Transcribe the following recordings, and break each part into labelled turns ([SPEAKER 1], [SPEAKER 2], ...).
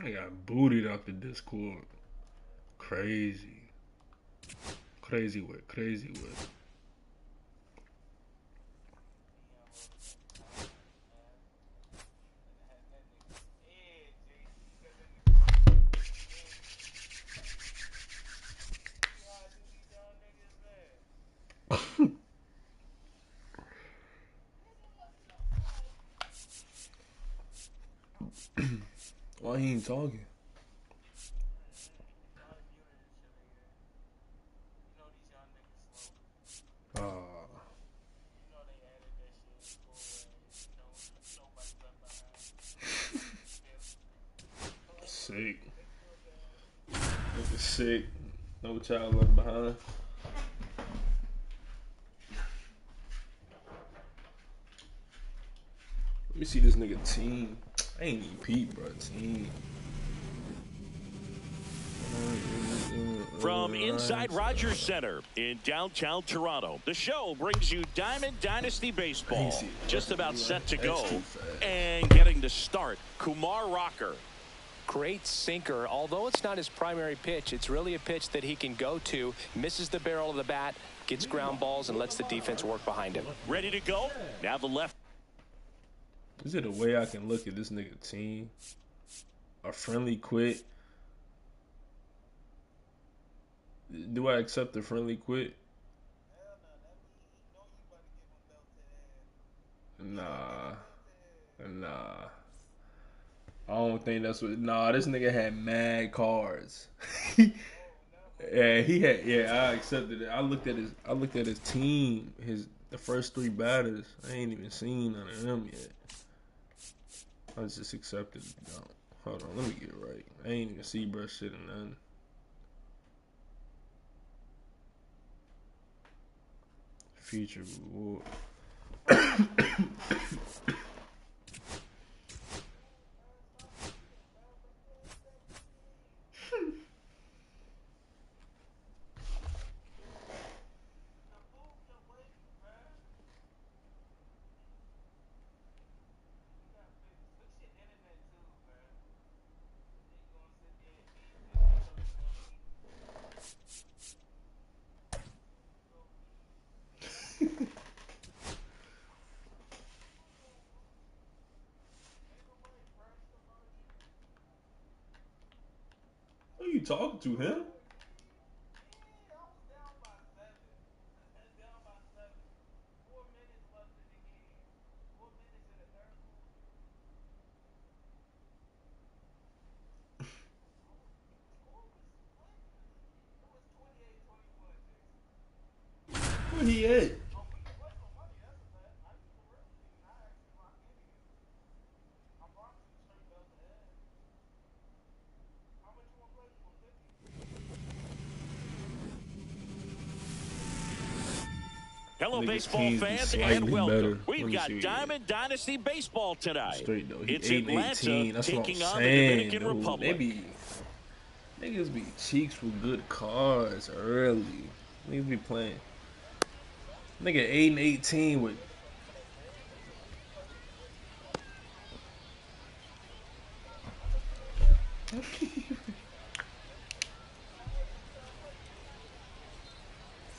[SPEAKER 1] I got booted out the Discord. Crazy. Crazy with, crazy with. Why he ain't talking? Sick. Nigga sick. No child left behind. Let me see this nigga team. I ain't even peep, bro. Team.
[SPEAKER 2] From inside Rogers Center in downtown Toronto, the show brings you Diamond Dynasty Baseball. Just about set to go and getting to start. Kumar Rocker.
[SPEAKER 3] Great sinker. Although it's not his primary pitch, it's really a pitch that he can go to. Misses the barrel of the bat, gets ground balls, and lets the defense work behind him.
[SPEAKER 2] Ready to go? Now the left.
[SPEAKER 1] Is it a way I can look at this nigga team? A friendly quit. Do I accept the friendly quit? Nah. I don't think that's what. Nah, this nigga had mad cards. Yeah, he had. Yeah, I accepted it. I looked at his team. The first three batters. I ain't even seen none of them yet. I just accepted it. No, hold on, let me get it right. I ain't even see brush shit or nothing. Future reward. Who you talking to, him? Where he at?
[SPEAKER 2] Hello, baseball fans, and welcome. We've got Diamond Dynasty Baseball tonight.
[SPEAKER 1] Straight though,
[SPEAKER 2] It's
[SPEAKER 1] 8-18. That's what I'm
[SPEAKER 2] taking on the
[SPEAKER 1] saying.
[SPEAKER 2] Dominican
[SPEAKER 1] Dude.
[SPEAKER 2] Republic.
[SPEAKER 1] Niggas be cheeks with good cards early. Niggas be playing. Nigga 8-18 with.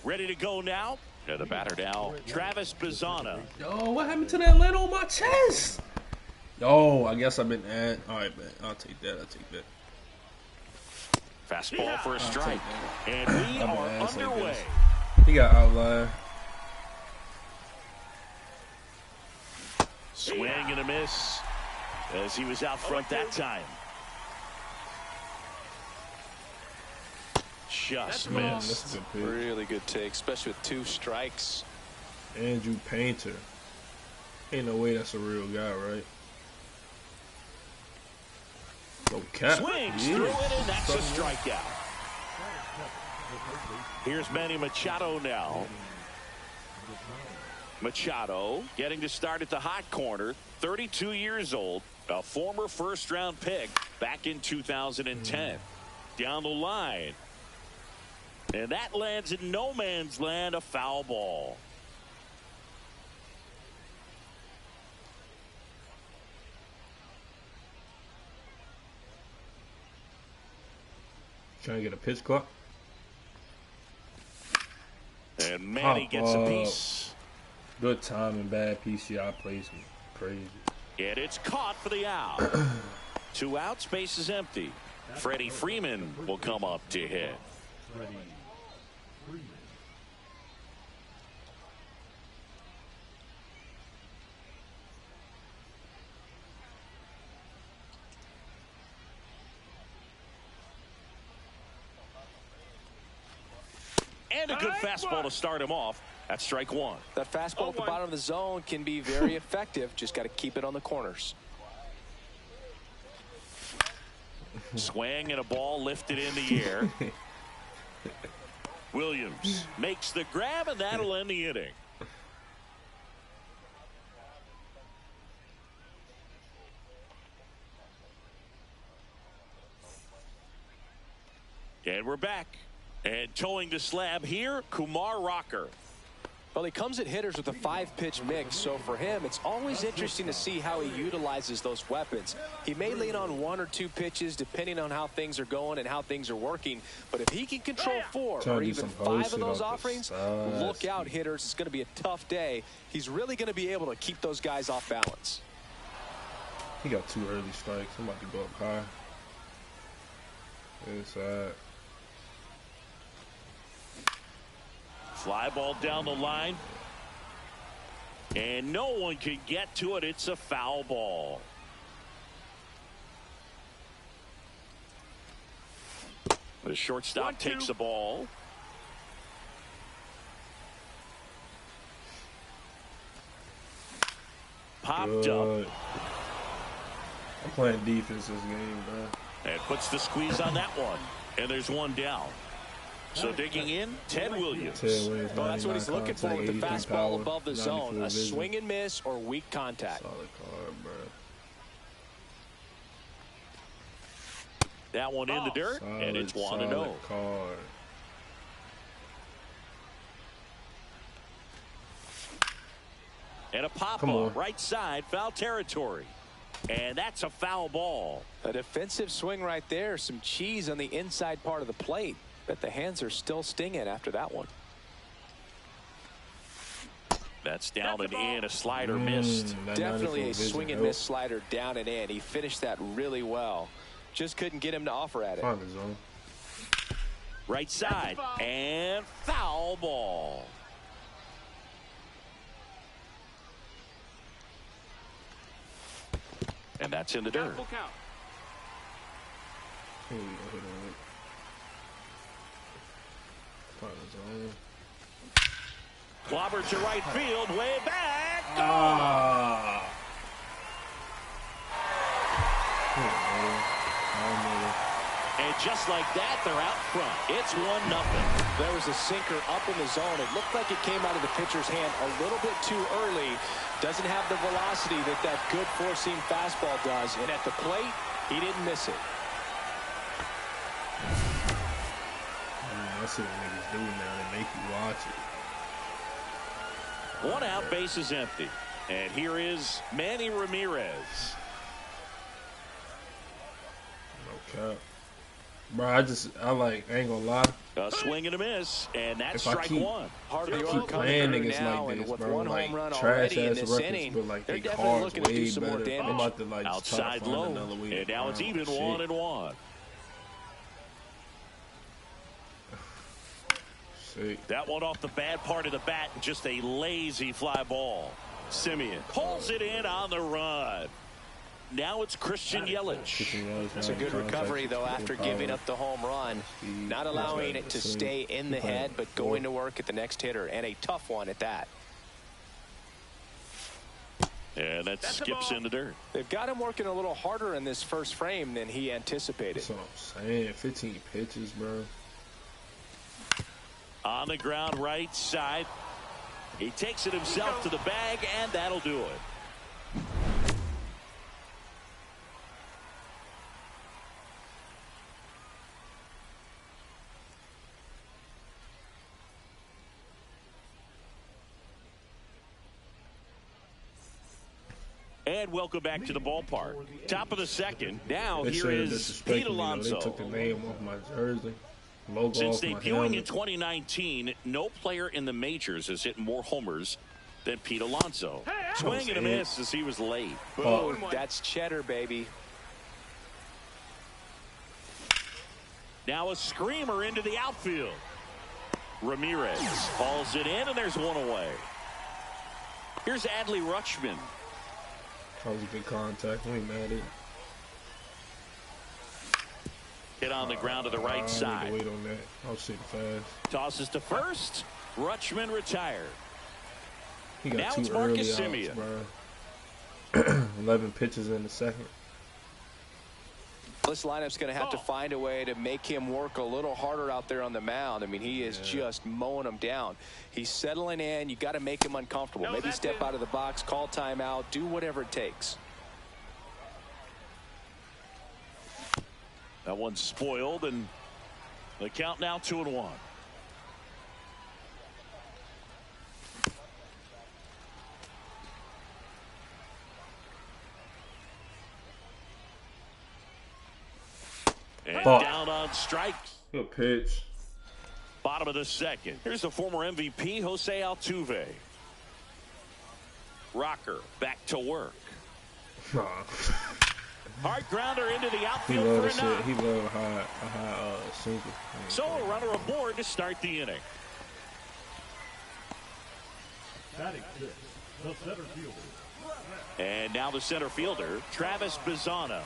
[SPEAKER 2] Ready to go now? To the batter now, Travis Bazzana.
[SPEAKER 1] Yo, what happened to that lid on my chest? Yo, I guess I've been at. All right, man. I'll take that.
[SPEAKER 2] Fastball for a strike. And we are underway.
[SPEAKER 1] He got outline.
[SPEAKER 2] Swing and a miss as he was out front that time. Just missed.
[SPEAKER 3] Really good take, especially with 2 strikes.
[SPEAKER 1] Andrew Painter. Ain't no way that's a real guy, right? No cap.
[SPEAKER 2] Swings through it, and that's a strikeout. Here's Manny Machado now. Machado getting to start at the hot corner. 32 years old. A former first-round pick back in 2010. Down the line. And that lands in no man's land, a foul ball.
[SPEAKER 1] Trying to get a pitch clock.
[SPEAKER 2] And Manny gets a piece.
[SPEAKER 1] Good time and bad PCI placement. Crazy.
[SPEAKER 2] And it's caught for the out. 2 outs, base is empty. Freddie Freeman will come up to hit. And a good fastball to start him off. That's strike 1.
[SPEAKER 3] That fastball at the bottom of the zone can be very effective. Just got to keep it on the corners.
[SPEAKER 2] Swing and a ball lifted in the air. Williams makes the grab, and that'll end the inning. And we're back. And towing the slab here, Kumar Rocker.
[SPEAKER 3] Well, he comes at hitters with a 5-pitch mix, so for him, it's always interesting to see how he utilizes those weapons. He may lean on 1 or 2 pitches depending on how things are going and how things are working, but if he can control 4 or even 5 of those offerings, look out, hitters. It's going to be a tough day. He's really going to be able to keep those guys off balance.
[SPEAKER 1] He got 2 early strikes. I'm about to go up high. Inside.
[SPEAKER 2] Fly ball down the line. And no one can get to it. It's a foul ball. The shortstop takes the ball. Popped up.
[SPEAKER 1] I'm playing defense this game, bro.
[SPEAKER 2] And puts the squeeze on that one. And there's one down. So digging in, Ted Williams.
[SPEAKER 3] Well, that's what he's looking for with the fastball above the zone. A swing and miss or weak contact.
[SPEAKER 1] Solid card, bro.
[SPEAKER 2] That one in the dirt, and it's 1-0.
[SPEAKER 1] Card.
[SPEAKER 2] And a pop-up right side, foul territory. And that's a foul ball.
[SPEAKER 3] A defensive swing right there. Some cheese on the inside part of the plate. But the hands are still stinging after that one.
[SPEAKER 2] That's down and in. A slider missed.
[SPEAKER 3] Definitely a swing and miss slider down and in. He finished that really well. Just couldn't get him to offer at it.
[SPEAKER 2] Right side and foul ball. And that's in the dirt. Clobber to right field, way back. And just like that, they're out front. It's 1-0.
[SPEAKER 3] There was a sinker up in the zone. It looked like it came out of the pitcher's hand a little bit too early. Doesn't have the velocity that good four-seam fastball does. And at the plate, he didn't miss it.
[SPEAKER 1] That's what niggas do now. They make you watch it.
[SPEAKER 2] 1 out, base is empty. And here is Manny Ramirez.
[SPEAKER 1] No cap. Bro, I ain't gonna lie.
[SPEAKER 2] A swing and a miss, and that's strike 1.
[SPEAKER 3] Part of the
[SPEAKER 1] keep playing niggas
[SPEAKER 3] now,
[SPEAKER 1] like this,
[SPEAKER 3] with
[SPEAKER 1] bro.
[SPEAKER 3] one
[SPEAKER 1] Like,
[SPEAKER 3] home run
[SPEAKER 1] trash
[SPEAKER 3] in
[SPEAKER 1] ass
[SPEAKER 3] this
[SPEAKER 1] records,
[SPEAKER 3] inning,
[SPEAKER 1] but like
[SPEAKER 3] they're
[SPEAKER 1] they
[SPEAKER 3] definitely
[SPEAKER 1] cards
[SPEAKER 3] looking to do
[SPEAKER 1] way
[SPEAKER 3] some more
[SPEAKER 1] better.
[SPEAKER 3] damage.
[SPEAKER 1] I'm about to like
[SPEAKER 2] Outside
[SPEAKER 1] try to find
[SPEAKER 2] low,
[SPEAKER 1] another way.
[SPEAKER 2] and now it's even 1-1. That one off the bad part of the bat, just a lazy fly ball. Simeon pulls it in on the run. Now it's Christian Yelich.
[SPEAKER 3] It's a good recovery, though, after giving up the home run. Not allowing it to stay in the head, but going to work at the next hitter, and a tough one at that.
[SPEAKER 2] And that skips in the dirt.
[SPEAKER 3] They've got him working a little harder in this first frame than he anticipated.
[SPEAKER 1] That's what I'm saying. 15 pitches, bro.
[SPEAKER 2] On the ground, right side. He takes it himself to the bag, and that'll do it. And welcome back to the ballpark. Top of the second. Now
[SPEAKER 1] They
[SPEAKER 2] here is Pete Alonso.
[SPEAKER 1] They took the name off my jersey. Logo
[SPEAKER 2] Since
[SPEAKER 1] off my
[SPEAKER 2] debuting
[SPEAKER 1] helmet.
[SPEAKER 2] in 2019, no player in the majors has hit more homers than Pete Alonso. Swing and a miss as he was late.
[SPEAKER 3] Boom. That's cheddar, baby.
[SPEAKER 2] Now a screamer into the outfield. Ramirez hauls it in, and there's one away. Here's Adley Rutschman.
[SPEAKER 1] That was a good contact. We ain't mad at it.
[SPEAKER 2] Hit on the ground to the right side.
[SPEAKER 1] Wait on that. I'll sit fast.
[SPEAKER 2] Tosses to first. Rutschman retired.
[SPEAKER 1] He got
[SPEAKER 2] Now
[SPEAKER 1] two
[SPEAKER 2] it's
[SPEAKER 1] early
[SPEAKER 2] Marcus
[SPEAKER 1] outs,
[SPEAKER 2] Semien.
[SPEAKER 1] bro. 11 pitches in the second.
[SPEAKER 3] This lineup's going to have to find a way to make him work a little harder out there on the mound. I mean, he is just mowing them down. He's settling in. You got to make him uncomfortable. Maybe step out of the box, call timeout, do whatever it takes.
[SPEAKER 2] That one's spoiled, and the count now 2-1. And down on strikes.
[SPEAKER 1] Good pitch.
[SPEAKER 2] Bottom of the second. Here's the former MVP, Jose Altuve. Rocker back to work.
[SPEAKER 1] Nah.
[SPEAKER 2] Hard grounder into the
[SPEAKER 1] He
[SPEAKER 2] outfield
[SPEAKER 1] love
[SPEAKER 2] for
[SPEAKER 1] that
[SPEAKER 2] a knock.
[SPEAKER 1] shit. He love a high sinker.
[SPEAKER 2] So a runner aboard to start the inning. And now the center fielder, Travis Bazzana.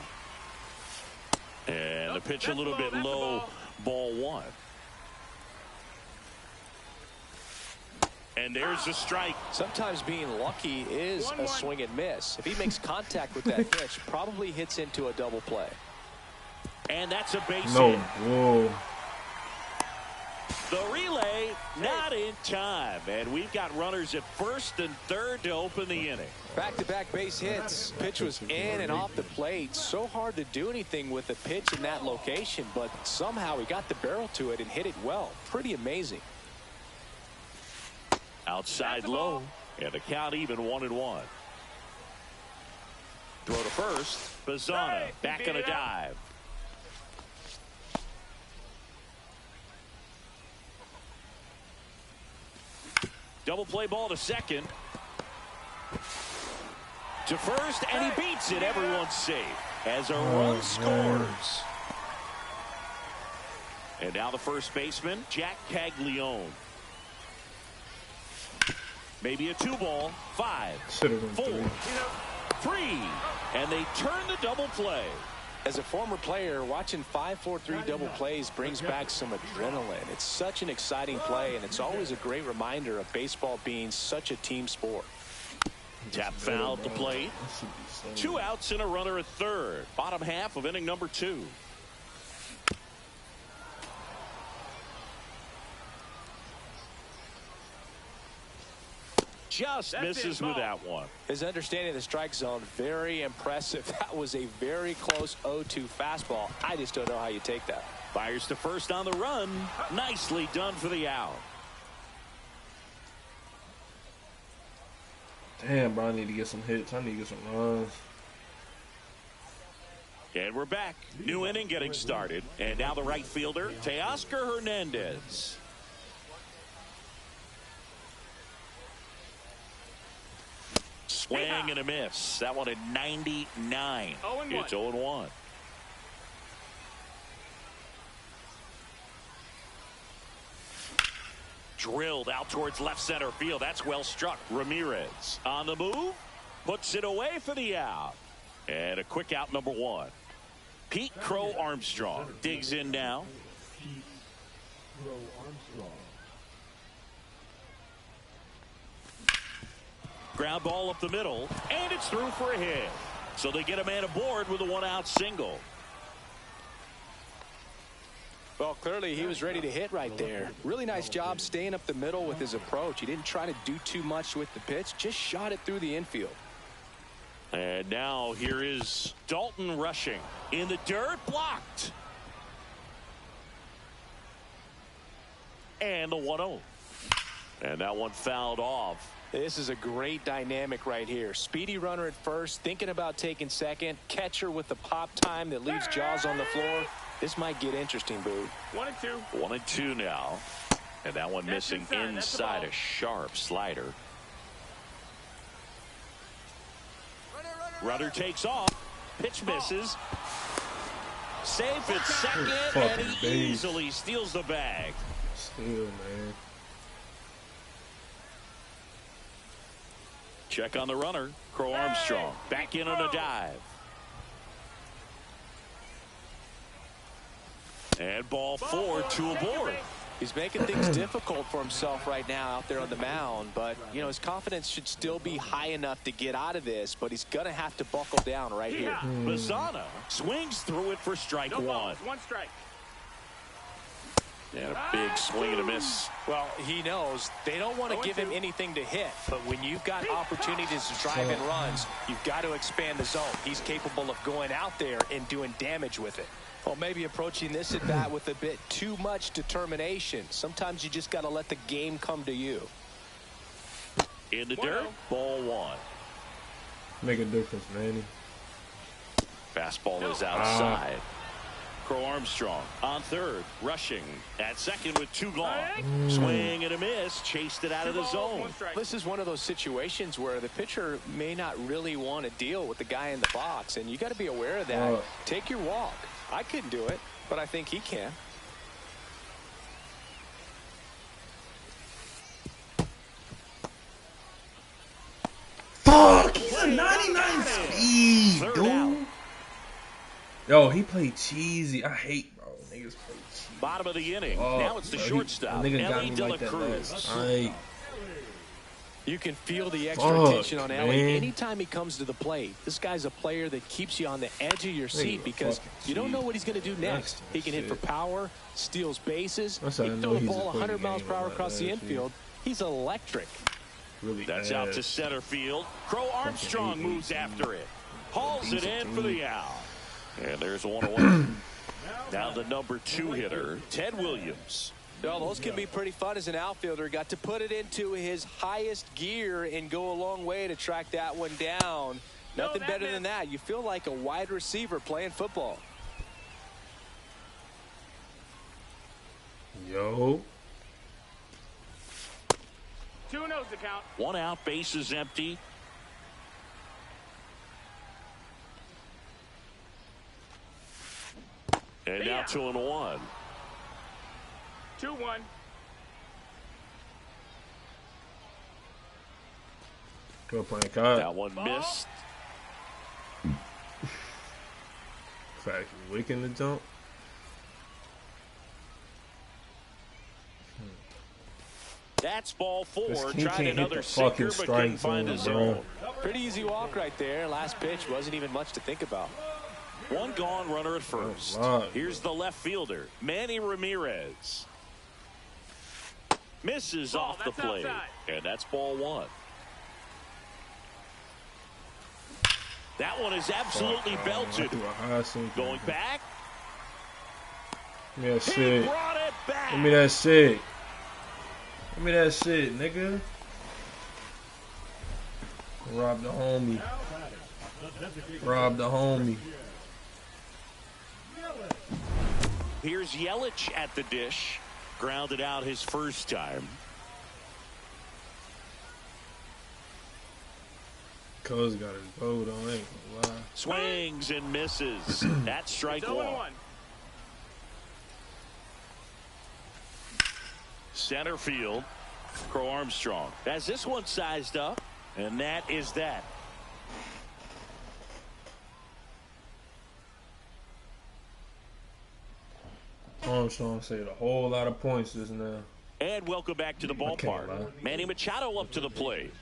[SPEAKER 2] And the pitch a little bit low, ball one. And there's the strike.
[SPEAKER 3] Sometimes being lucky is a swing and miss. If he makes contact with that pitch, probably hits into a double play.
[SPEAKER 2] And that's a base
[SPEAKER 1] No.
[SPEAKER 2] hit.
[SPEAKER 1] Whoa.
[SPEAKER 2] The relay not in time. And we've got runners at first and third to open the inning.
[SPEAKER 3] Back-to-back base hits. Pitch was in and off the plate. So hard to do anything with a pitch in that location, but somehow he got the barrel to it and hit it well. Pretty amazing.
[SPEAKER 2] Outside low, and the count even 1-1. Throw to first. Bazzana back on a dive. Double play ball to second. To first, and he beats it. Everyone's safe as a run scores. And now the first baseman, Jack Caglione. Maybe a 2-ball. 5, 4, 3, and they turn the double play.
[SPEAKER 3] As a former player, watching 5-4-3 double plays brings back some adrenaline. It's such an exciting play, and it's always a great reminder of baseball being such a team sport.
[SPEAKER 2] Tap foul at the plate. 2 outs and a runner at third. Bottom half of inning number 2. Just misses with that one.
[SPEAKER 3] His understanding of the strike zone, very impressive. That was a very close 0-2 fastball. I just don't know how you take that.
[SPEAKER 2] Fires to first on the run. Nicely done for the out.
[SPEAKER 1] Damn, bro, I need to get some hits. I need to get some runs.
[SPEAKER 2] And we're back. New inning getting started. And now the right fielder, Teoscar Hernandez. Swing and a miss. That one at 99. It's 0-1. Drilled out towards left center field. That's well struck. Ramirez on the move. Puts it away for the out. And a quick out number 1. Pete Crow Armstrong digs in now. Ground ball up the middle, and it's through for a hit. So they get a man aboard with a 1-out single.
[SPEAKER 3] Well, clearly he was ready to hit right there. Really nice job staying up the middle with his approach. He didn't try to do too much with the pitch, just shot it through the infield.
[SPEAKER 2] And now here is Dalton rushing in the dirt, blocked. And the 1-0. And that one fouled off.
[SPEAKER 3] This is a great dynamic right here. Speedy runner at first, thinking about taking second. Catcher with the pop time that leaves Jaws on the floor. This might get interesting, Boo.
[SPEAKER 2] 1-2. 1-2 now. And that one missing inside a sharp slider. Runner takes off. Pitch misses. Safe at second, and he easily steals the bag.
[SPEAKER 1] Still, man.
[SPEAKER 2] Check on the runner. Crow Armstrong back in on a dive. And ball 4, 2 aboard.
[SPEAKER 3] He's making things difficult for himself right now out there on the mound, but you know his confidence should still be high enough to get out of this, but he's gonna have to buckle down right here.
[SPEAKER 2] Bazzana swings through it for strike one.
[SPEAKER 4] One strike.
[SPEAKER 2] And a big swing and a miss.
[SPEAKER 3] Well, he knows they don't want to give him anything to hit, but when you've got opportunities to drive in runs, you've got to expand the zone. He's capable of going out there and doing damage with it. Well, maybe approaching this at bat with a bit too much determination. Sometimes you just got to let the game come to you.
[SPEAKER 2] In the dirt, ball 1.
[SPEAKER 1] Make a difference, Manny.
[SPEAKER 2] Fastball is outside. Crow Armstrong on third, rushing at second with 2 gone. Swing and a miss, chased it out of the zone.
[SPEAKER 3] This is one of those situations where the pitcher may not really want to deal with the guy in the box, and you got to be aware of that. Take your walk. I couldn't do it, but I think he can.
[SPEAKER 1] Fuck! He's a 99 speed, dude. Yo, he played cheesy. I hate, bro. Niggas play cheesy.
[SPEAKER 2] Bottom of the inning. Now it's the shortstop.
[SPEAKER 1] Nigga got me like that last night.
[SPEAKER 3] You can feel the extra tension on Ellie anytime he comes to the plate. This guy's a player that keeps you on the edge of your seat because you don't know what he's going to do next. He can hit for power, steals bases, he can throw a ball 100 miles per hour across the infield. He's electric.
[SPEAKER 1] Really
[SPEAKER 2] That's out to center field. Crow Armstrong moves after it. Hauls it in for the out. And there's 1-1. Now the number 2 hitter, Ted Williams.
[SPEAKER 3] Well, those can be pretty fun as an outfielder. Got to put it into his highest gear and go a long way to track that one down. Nothing better than that. You feel like a wide receiver playing football.
[SPEAKER 1] Yo.
[SPEAKER 4] 2-0 the count.
[SPEAKER 2] 1 out, base is empty. And now 2-1.
[SPEAKER 4] 2-1.
[SPEAKER 1] Go playing card.
[SPEAKER 2] That one missed.
[SPEAKER 1] Fact, wicking the jump.
[SPEAKER 2] That's ball 4.
[SPEAKER 1] He
[SPEAKER 2] Tried
[SPEAKER 1] can't
[SPEAKER 2] another
[SPEAKER 1] hit the
[SPEAKER 2] sinker,
[SPEAKER 1] fucking
[SPEAKER 2] but
[SPEAKER 1] strike
[SPEAKER 2] couldn't find his zone.
[SPEAKER 3] Pretty easy walk right there. Last pitch wasn't even much to think about.
[SPEAKER 2] 1 gone, runner at first. Here's the left fielder, Manny Ramirez. Misses off the plate. And that's ball 1. That one is absolutely belted. Going back.
[SPEAKER 1] Give me that shit.
[SPEAKER 2] Brought it back.
[SPEAKER 1] Give me that shit. Give me that shit, nigga. Rob the homie. Rob the homie.
[SPEAKER 2] Here's Yelich at the dish. Grounded out his first time.
[SPEAKER 1] Cuz got his boat on, ain't gonna lie.
[SPEAKER 2] Swings and misses. That's strike 1. Center field. Crow Armstrong has this one sized up, and that is that.
[SPEAKER 1] Armstrong saved a whole lot of points just now.
[SPEAKER 2] And welcome back to the ballpark. Manny Machado up to the plate.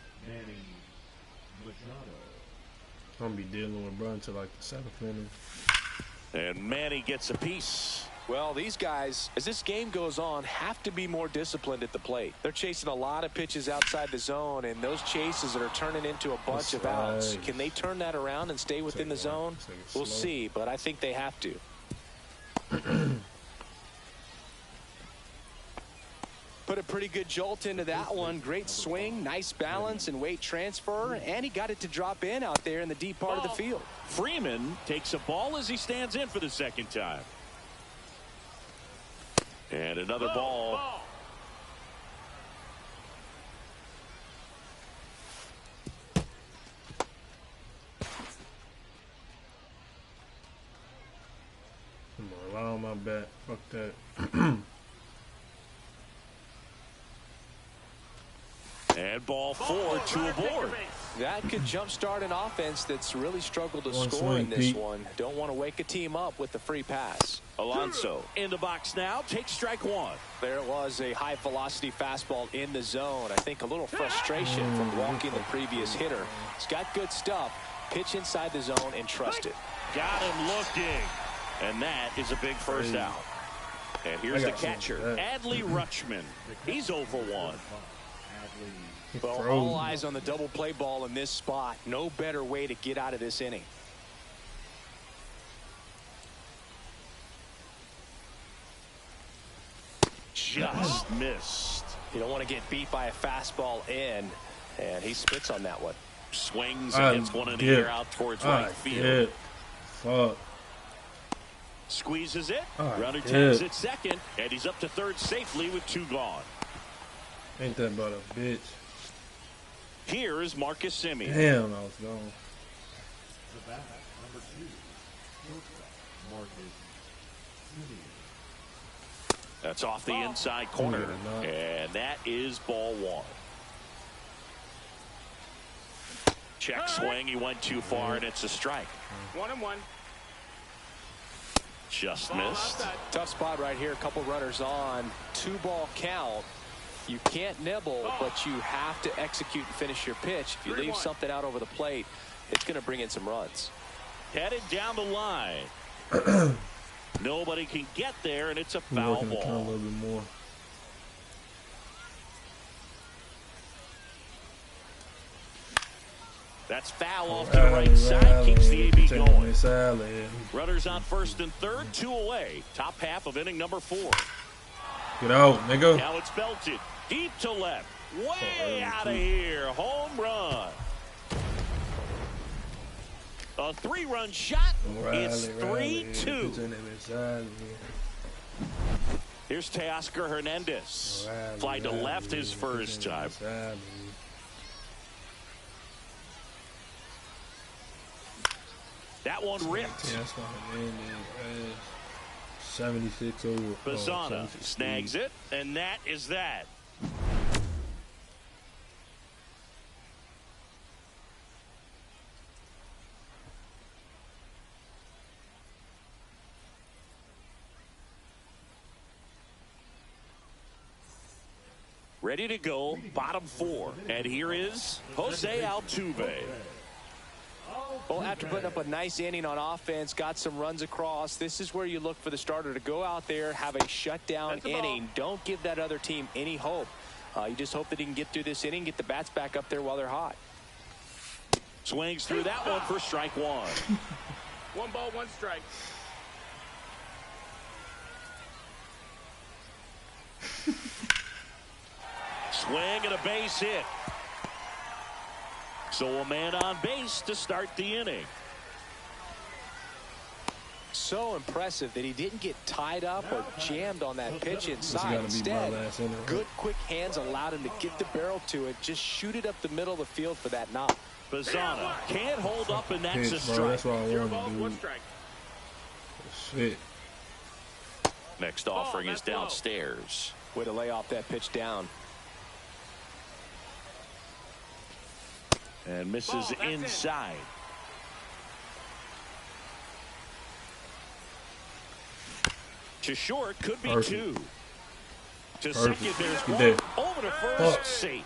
[SPEAKER 1] I'm gonna be dealing with bro until like the 7th inning.
[SPEAKER 2] And Manny gets a piece.
[SPEAKER 3] Well, these guys, as this game goes on, have to be more disciplined at the plate. They're chasing a lot of pitches outside the zone, and those chases that are turning into a bunch of outs. Can they turn that around and stay within the zone? We'll see, but I think they have to. Put a pretty good jolt into that one. Great swing, nice balance and weight transfer, and he got it to drop in out there in the deep part of the field.
[SPEAKER 2] Freeman takes a ball as he stands in for the second time. And another ball.
[SPEAKER 1] Come on, lie on my back. Fuck that.
[SPEAKER 2] And ball 4, 2 aboard.
[SPEAKER 3] That could jumpstart an offense that's really struggled to
[SPEAKER 1] One
[SPEAKER 3] score
[SPEAKER 1] swing,
[SPEAKER 3] in this
[SPEAKER 1] Pete.
[SPEAKER 3] one. Don't want to wake a team up with the free pass.
[SPEAKER 2] Alonso in the box now. Takes strike 1.
[SPEAKER 3] There it was, a high-velocity fastball in the zone. I think a little frustration from walking the previous hitter. He's got good stuff. Pitch inside the zone and trust it.
[SPEAKER 2] Got him looking. And that is a big first out. And here's the catcher, Adley Rutschman. He's 0 for 1.
[SPEAKER 3] Well, all eyes on the double play ball in this spot. No better way to get out of this inning.
[SPEAKER 2] Just missed.
[SPEAKER 3] You don't want to get beat by a fastball in, and he spits on that one.
[SPEAKER 2] Swings and gets one in the air out towards right field.
[SPEAKER 1] Fuck.
[SPEAKER 2] Squeezes it. Runner tags it second, and he's up to third safely with 2 gone.
[SPEAKER 1] Ain't that about a bitch?
[SPEAKER 2] Here is Marcus Semien.
[SPEAKER 1] Damn, I was gone.
[SPEAKER 5] The bat, number 2, Marcus Semien.
[SPEAKER 2] That's off the inside corner, and that is ball 1. Check swing. He went too far, and it's a strike.
[SPEAKER 4] 1-1.
[SPEAKER 2] Just missed.
[SPEAKER 3] Tough spot right here. A couple runners on. 2-ball count. You can't nibble, but you have to execute and finish your pitch. If you leave something out over the plate, it's going to bring in some runs.
[SPEAKER 2] Headed down the line. Nobody can get there, and it's a foul
[SPEAKER 1] A
[SPEAKER 2] ball.
[SPEAKER 1] little bit more.
[SPEAKER 2] That's foul off to the right side. Keeps the AB going. Runners on first and third, 2 away. Top half of inning number 4.
[SPEAKER 1] Get out, nigga.
[SPEAKER 2] Now it's belted. Deep to left. Way out of here. Home run. A 3-run shot. It's 3-2. Here's Teoscar Hernandez. Fly to left his first time. That one ripped.
[SPEAKER 1] 76 over.
[SPEAKER 2] Bazzana snags it, and that is that. Ready to go, bottom 4. And here is Jose Altuve.
[SPEAKER 3] Well, after putting up a nice inning on offense, got some runs across, this is where you look for the starter to go out there, have a shutdown inning. Don't give that other team any hope. You just hope that he can get through this inning, get the bats back up there while they're hot.
[SPEAKER 2] Swings through that one for strike 1.
[SPEAKER 4] 1 ball, 1 strike.
[SPEAKER 2] Swing and a base hit. So a man on base to start the inning.
[SPEAKER 3] So impressive that he didn't get tied up or jammed on that pitch inside. Instead, good quick hands allowed him to get the barrel to it, just shoot it up the middle of the field for that knock.
[SPEAKER 2] Bazzana can't hold up, and that's a strike.
[SPEAKER 1] That's what I
[SPEAKER 4] 0
[SPEAKER 1] want
[SPEAKER 4] balls,
[SPEAKER 1] to do.
[SPEAKER 4] 1 strike.
[SPEAKER 1] Shit.
[SPEAKER 2] Next offering is downstairs.
[SPEAKER 3] Way to lay off that pitch down.
[SPEAKER 2] And misses inside. To short, could be 2. To second, there's 1. Over to first, safe.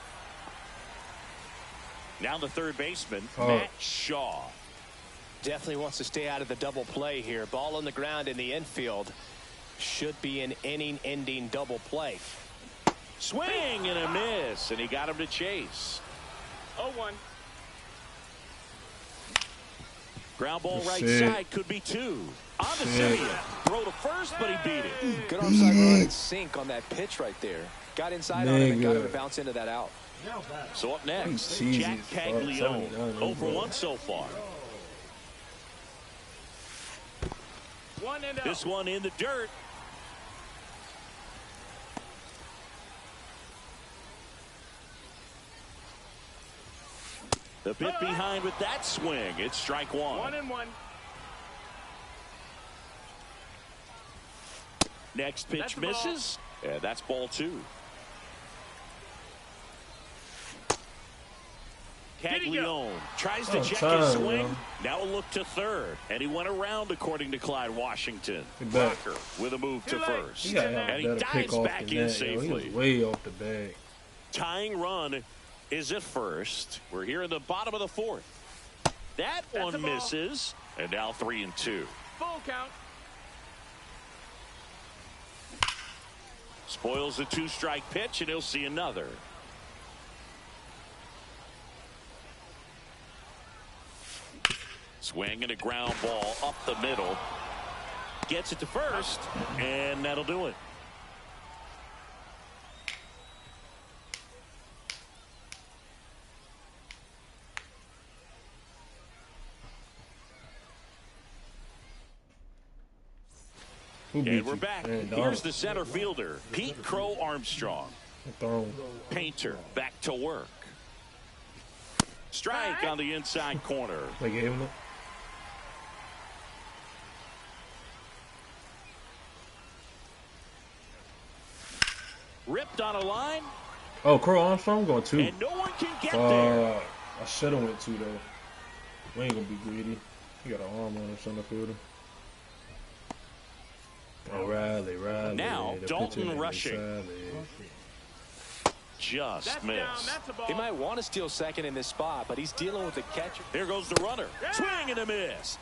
[SPEAKER 2] Now the third baseman, Matt Shaw.
[SPEAKER 3] Definitely wants to stay out of the double play here. Ball on the ground in the infield. Should be an inning-ending double play.
[SPEAKER 2] Swing and a miss, and he got him to chase.
[SPEAKER 4] 0-1.
[SPEAKER 2] Ground ball right side, could be 2. On the Semien. Throw to first, but he beat it.
[SPEAKER 3] Good offside run and sink on that pitch right there. Got inside on him and got him to bounce into that out.
[SPEAKER 2] So up next,
[SPEAKER 1] Cheesy
[SPEAKER 2] Jack
[SPEAKER 1] as fuck.
[SPEAKER 2] Caglione,
[SPEAKER 1] 79,
[SPEAKER 2] 0 for 1 so far.
[SPEAKER 4] 1-0.
[SPEAKER 2] This one in the dirt. The bit behind with that swing. It's strike one.
[SPEAKER 4] 1-1.
[SPEAKER 2] Next pitch
[SPEAKER 4] That's the ball.
[SPEAKER 2] misses. And that's ball 2. Caglione tries to check his swing.
[SPEAKER 1] Man.
[SPEAKER 2] Now a look to third. And he went around, according to Clyde Washington.
[SPEAKER 1] back.
[SPEAKER 2] Rocker with a move to first.
[SPEAKER 1] He gotta have
[SPEAKER 2] And
[SPEAKER 1] a
[SPEAKER 2] he
[SPEAKER 1] better pick
[SPEAKER 2] dives
[SPEAKER 1] off
[SPEAKER 2] back
[SPEAKER 1] than
[SPEAKER 2] in
[SPEAKER 1] that. Yo. He
[SPEAKER 2] safely.
[SPEAKER 1] was way off the bag.
[SPEAKER 2] Tying run is at first. We're here in the bottom of the 4th. That
[SPEAKER 4] That's
[SPEAKER 2] one
[SPEAKER 4] a ball.
[SPEAKER 2] misses. And now 3-2.
[SPEAKER 4] Full count.
[SPEAKER 2] Spoils the 2-strike pitch, and he'll see another. Swing and a ground ball up the middle. Gets it to first, and that'll do it.
[SPEAKER 1] Who beat
[SPEAKER 2] And we're
[SPEAKER 1] you?
[SPEAKER 2] back.
[SPEAKER 1] Man,
[SPEAKER 2] Here's the center fielder, Pete Crow Armstrong.
[SPEAKER 1] Thrown.
[SPEAKER 2] Painter back to work. Strike on the inside corner.
[SPEAKER 1] They gave him it.
[SPEAKER 2] Ripped on a line,
[SPEAKER 1] Oh, Crow Armstrong going 2.
[SPEAKER 2] and no one can get there.
[SPEAKER 1] I should have went 2 though. We ain't gonna be greedy. He got an arm on him, center fielder. Oh, Riley.
[SPEAKER 2] Now,
[SPEAKER 1] The
[SPEAKER 2] Dalton
[SPEAKER 1] pitcher,
[SPEAKER 2] rushing.
[SPEAKER 1] Riley.
[SPEAKER 2] Just
[SPEAKER 4] That's down.
[SPEAKER 2] missed.
[SPEAKER 4] That's a ball.
[SPEAKER 3] He might want to steal second in this spot, but he's dealing with the catcher.
[SPEAKER 2] Here goes the runner. Swing and a miss.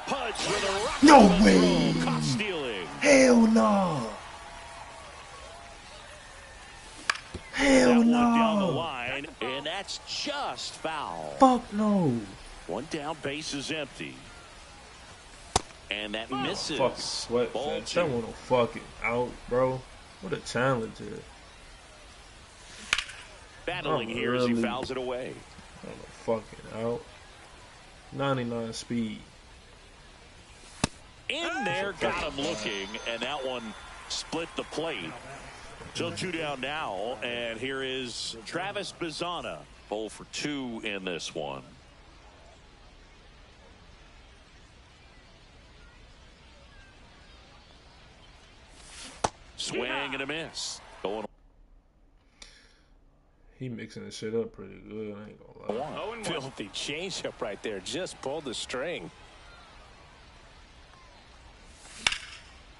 [SPEAKER 2] Pudge with a rock.
[SPEAKER 1] No
[SPEAKER 2] on the
[SPEAKER 1] way.
[SPEAKER 2] throw. Caught stealing.
[SPEAKER 1] Hell no.
[SPEAKER 2] That
[SPEAKER 1] Hell
[SPEAKER 2] one down the
[SPEAKER 1] no.
[SPEAKER 2] line, and that's just foul.
[SPEAKER 1] Fuck no.
[SPEAKER 2] One down, base is empty. And that misses.
[SPEAKER 1] Fucking sweat
[SPEAKER 2] Ball
[SPEAKER 1] fest.
[SPEAKER 2] 2.
[SPEAKER 1] That one fucking out, bro. What a challenge here.
[SPEAKER 2] Battling
[SPEAKER 1] Oh,
[SPEAKER 2] here as he
[SPEAKER 1] really?
[SPEAKER 2] fouls it away.
[SPEAKER 1] Fucking out. 99 speed.
[SPEAKER 2] In there, got him looking, and that one split the plate. So 2 down now, and here is Travis Bazzana. 0 for 2 in this one. Swing and a miss. Going
[SPEAKER 1] He mixing this shit up pretty good. I ain't gonna lie.
[SPEAKER 4] 0-1.
[SPEAKER 3] Filthy changeup right there. Just pulled the string.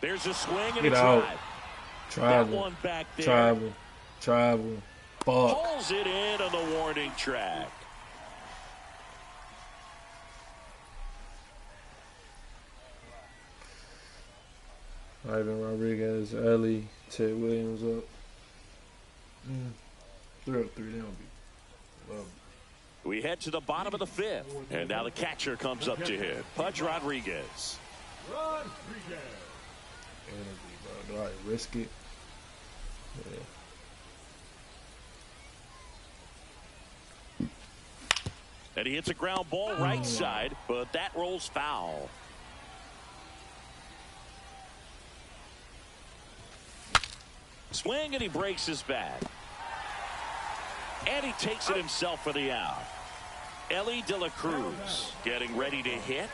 [SPEAKER 2] There's a swing and a
[SPEAKER 1] Get out.
[SPEAKER 2] drive. That
[SPEAKER 1] Travel.
[SPEAKER 2] one back there.
[SPEAKER 1] Travel. Fuck.
[SPEAKER 2] Pulls it in on the warning track.
[SPEAKER 1] Ivan Rodriguez, Ellie, Ted Williams up. 3 up 3. They don't be. Love.
[SPEAKER 2] We head to the bottom of the 5th, and now the catcher comes up to hit. Pudge Rodriguez.
[SPEAKER 1] Energy, bro. Do I risk it? Yeah.
[SPEAKER 2] And he hits a ground ball right side, but that rolls foul. Swing, and he breaks his bat. And he takes it himself for the out. Ellie De La Cruz getting ready to hit.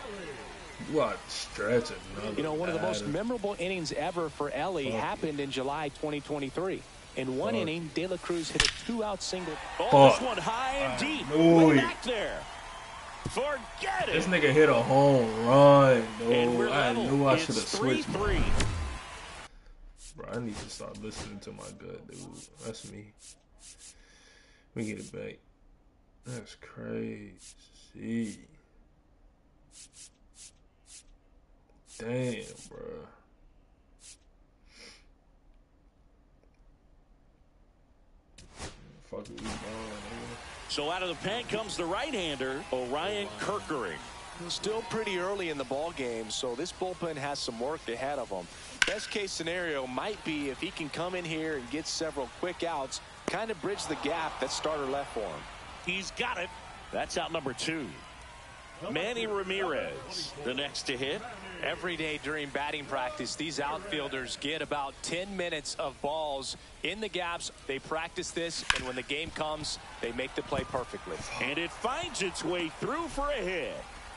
[SPEAKER 1] What stretch another.
[SPEAKER 3] You know, one of the most
[SPEAKER 1] batter.
[SPEAKER 3] memorable innings ever for Ellie happened in July 2023. In one inning, De La Cruz hit a 2-out single.
[SPEAKER 2] Oh, this
[SPEAKER 1] Fuck.
[SPEAKER 2] one high and deep.
[SPEAKER 1] knew
[SPEAKER 2] Way
[SPEAKER 1] it.
[SPEAKER 2] back there. Forget it.
[SPEAKER 1] This nigga hit a home run,
[SPEAKER 2] And we're
[SPEAKER 1] though. I
[SPEAKER 2] level.
[SPEAKER 1] knew I
[SPEAKER 2] It's
[SPEAKER 1] should have switched.
[SPEAKER 2] 3-3.
[SPEAKER 1] Bro, I need to start listening to my gut, dude. That's me. Let me get it back. That's crazy. Damn, bro. Fuck it, we gone, nigga.
[SPEAKER 2] So out of the pen comes the right-hander, Orion Kirkering.
[SPEAKER 3] Still pretty early in the ball game, so this bullpen has some work ahead of them. Best case scenario might be if he can come in here and get several quick outs, kind of bridge the gap that starter left for him.
[SPEAKER 2] He's got it. That's out number 2. Manny Ramirez, the next to hit.
[SPEAKER 3] Every day during batting practice, these outfielders get about 10 minutes of balls in the gaps. They practice this, and when the game comes, they make the play perfectly.
[SPEAKER 2] And it finds its way through for a hit.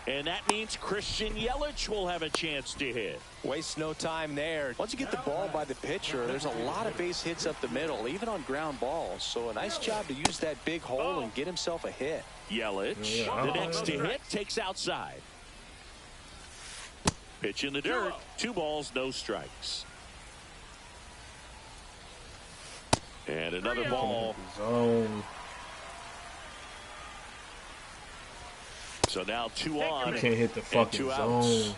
[SPEAKER 2] And that means Christian Yelich will have a chance to hit.
[SPEAKER 3] Waste no time there. Once you get the ball by the pitcher, there's a lot of base hits up the middle, even on ground balls. So a nice job to use that big hole and get himself a hit.
[SPEAKER 2] Yelich, the next to hit, takes outside. Pitch in the dirt. 2 balls, no strikes. And another ball.
[SPEAKER 1] Zone.
[SPEAKER 2] So now 2 on.
[SPEAKER 1] You can't hit the fucking zone.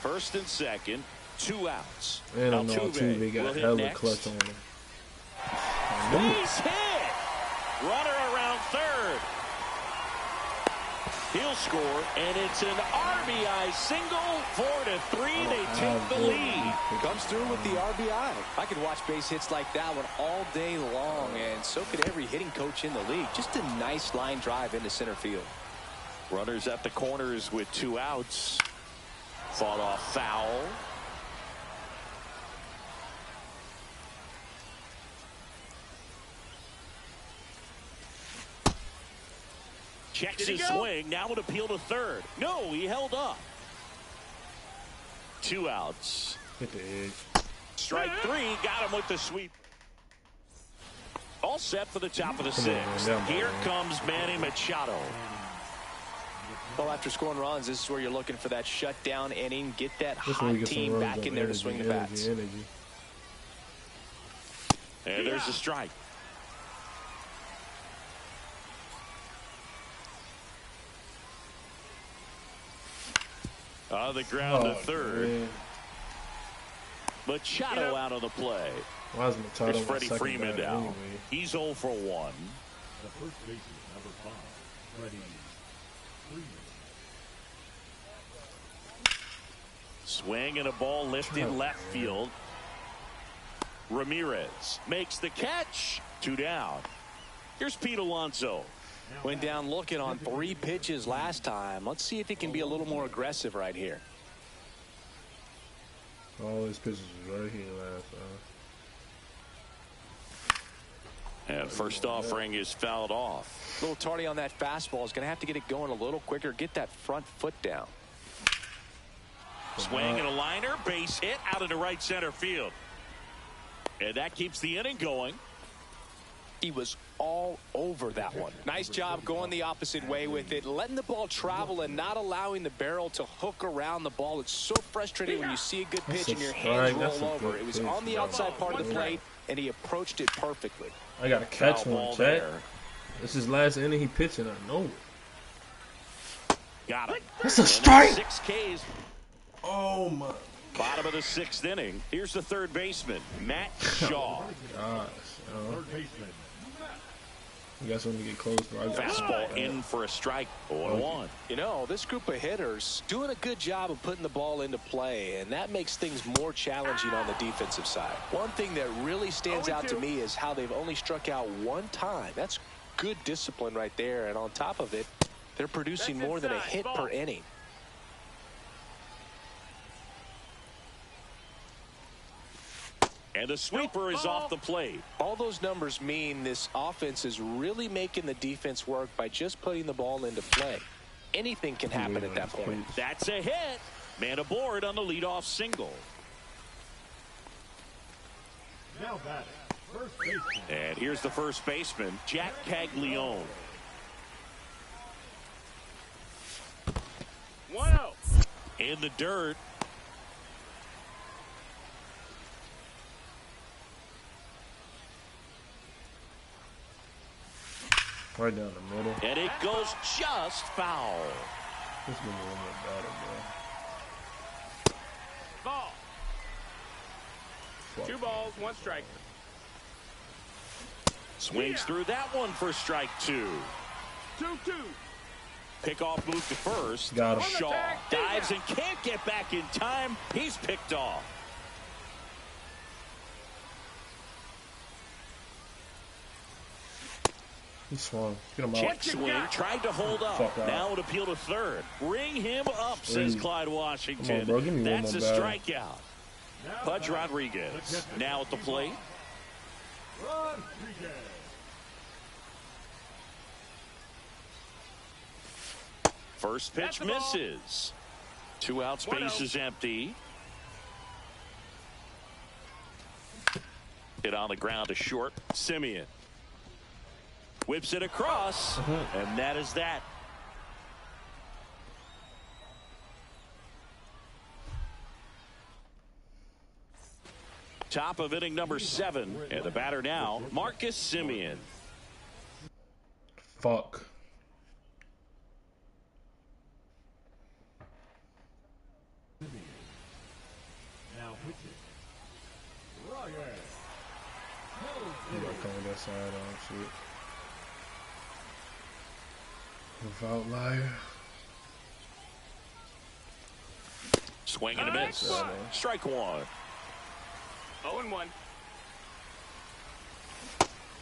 [SPEAKER 2] First and second, 2 outs.
[SPEAKER 1] And I know Altuve got hella clutch on him.
[SPEAKER 2] Base hit. Runner around third. He'll score, and it's an RBI single. 4-3. They take the lead.
[SPEAKER 3] Comes through with the RBI. I could watch base hits like that one all day long, and so could every hitting coach in the league. Just a nice line drive into center field.
[SPEAKER 2] Runners at the corners with 2 outs. Fought off foul. Checks his swing. Now an appeal to third. No, he held up. 2 outs.
[SPEAKER 1] Hit the edge.
[SPEAKER 2] Strike 3. Got him with the sweep. All set for the top of the 6th. Here comes Manny Machado.
[SPEAKER 3] Well, after scoring runs, this is where you're looking for that shutdown inning. Get that hot team back in there to swing the bats.
[SPEAKER 2] And there's a strike. On the ground to third.
[SPEAKER 1] Man.
[SPEAKER 2] Machado out of the play.
[SPEAKER 1] Why is Machado
[SPEAKER 2] There's Freddie Freeman down.
[SPEAKER 1] Anyway?
[SPEAKER 2] He's 0 for 1.
[SPEAKER 5] The first baseman, number 5, Freddie Freeman.
[SPEAKER 2] Swing and a ball lifted left field. Ramirez makes the catch. 2 down. Here's Pete Alonso.
[SPEAKER 3] Went down looking on 3 pitches last time. Let's see if he can be a little more aggressive right here.
[SPEAKER 1] All his pitches was right here last time.
[SPEAKER 2] And first offering is fouled off.
[SPEAKER 3] A little tardy on that fastball. Is going to have to get it going a little quicker. Get that front foot down.
[SPEAKER 2] Swing and a liner. Base hit out into right center field. And that keeps the inning going.
[SPEAKER 3] He was all over that one. Nice job going the opposite way with it, letting the ball travel and not allowing the barrel to hook around the ball. It's so frustrating when you see a good pitch and your hands roll over. It was on the outside part of the plate, and he approached it perfectly.
[SPEAKER 1] I got to catch one, Chad. This is last inning he pitching. I know it.
[SPEAKER 2] Got him.
[SPEAKER 1] That's a strike.
[SPEAKER 2] 6 Ks.
[SPEAKER 1] Oh, my.
[SPEAKER 2] Bottom of the 6th inning. Here's the third baseman, Matt Shaw.
[SPEAKER 1] Gosh.
[SPEAKER 5] Third baseman.
[SPEAKER 1] You got something to get close to.
[SPEAKER 2] Fastball in for a strike. 0-1.
[SPEAKER 3] You know, this group of hitters doing a good job of putting the ball into play, and that makes things more challenging on the defensive side. One thing that really stands out to me is how they've only struck out 1 time. That's good discipline right there, and on top of it, they're producing more than a hit per inning.
[SPEAKER 2] And the sweeper is off the plate.
[SPEAKER 3] All those numbers mean this offense is really making the defense work by just putting the ball into play. Anything can happen at that point.
[SPEAKER 2] That's a hit. Man aboard on the leadoff single.
[SPEAKER 5] Now batting, first baseman.
[SPEAKER 2] And here's the first baseman, Jack Caglione.
[SPEAKER 4] 1-0.
[SPEAKER 2] In the dirt.
[SPEAKER 1] Right down the middle.
[SPEAKER 2] And it goes just foul.
[SPEAKER 1] This is going to be a little better, bro.
[SPEAKER 4] Ball.
[SPEAKER 1] Fuck.
[SPEAKER 4] 2 balls, 1 strike.
[SPEAKER 2] Swings through that one for strike 2.
[SPEAKER 4] 2-2.
[SPEAKER 2] Pickoff move to first.
[SPEAKER 1] Got him.
[SPEAKER 2] Shaw dives and can't get back in time. He's picked off.
[SPEAKER 1] He swung. Get him out.
[SPEAKER 2] Check swing, tried to hold up. Now an appeal to third. Bring him up, says Clyde Washington.
[SPEAKER 1] Come on, bro. Give me
[SPEAKER 2] That's
[SPEAKER 1] one
[SPEAKER 2] a
[SPEAKER 1] more
[SPEAKER 2] strikeout. Pudge Rodriguez now at the plate. First pitch misses. 2 outs, base is empty. Hit on the ground to short. Simeon whips it across, and that is that. Top of inning number 7, and the batter now, Marcus Simeon.
[SPEAKER 1] Fuck.
[SPEAKER 5] Now pitching. Ryan.
[SPEAKER 1] You gotta come with that side on shit. Without liar.
[SPEAKER 2] Swing and a miss. Strike one.
[SPEAKER 4] 0-1.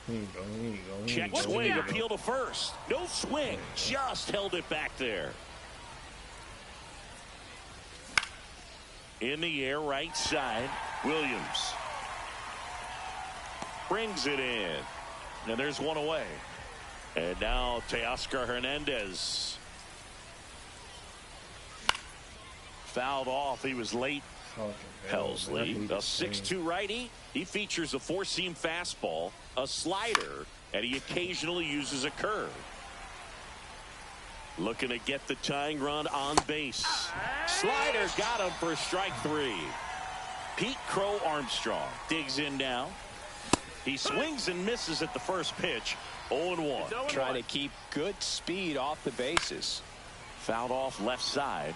[SPEAKER 1] Here you go. Here you go.
[SPEAKER 2] Check swing, appeal to first. No swing, just held it back there. In the air, right side, Williams brings it in, and there's one away. And now Teoscar Hernandez fouled off. He was late. Helsley, a 6'2" righty. He features a 4-seam fastball, a slider, and he occasionally uses a curve. Looking to get the tying run on base. Slider got him for strike 3. Pete Crow Armstrong digs in now. He swings and misses at the first pitch. 0-1.
[SPEAKER 3] Trying to keep good speed off the bases.
[SPEAKER 2] Fouled off left side.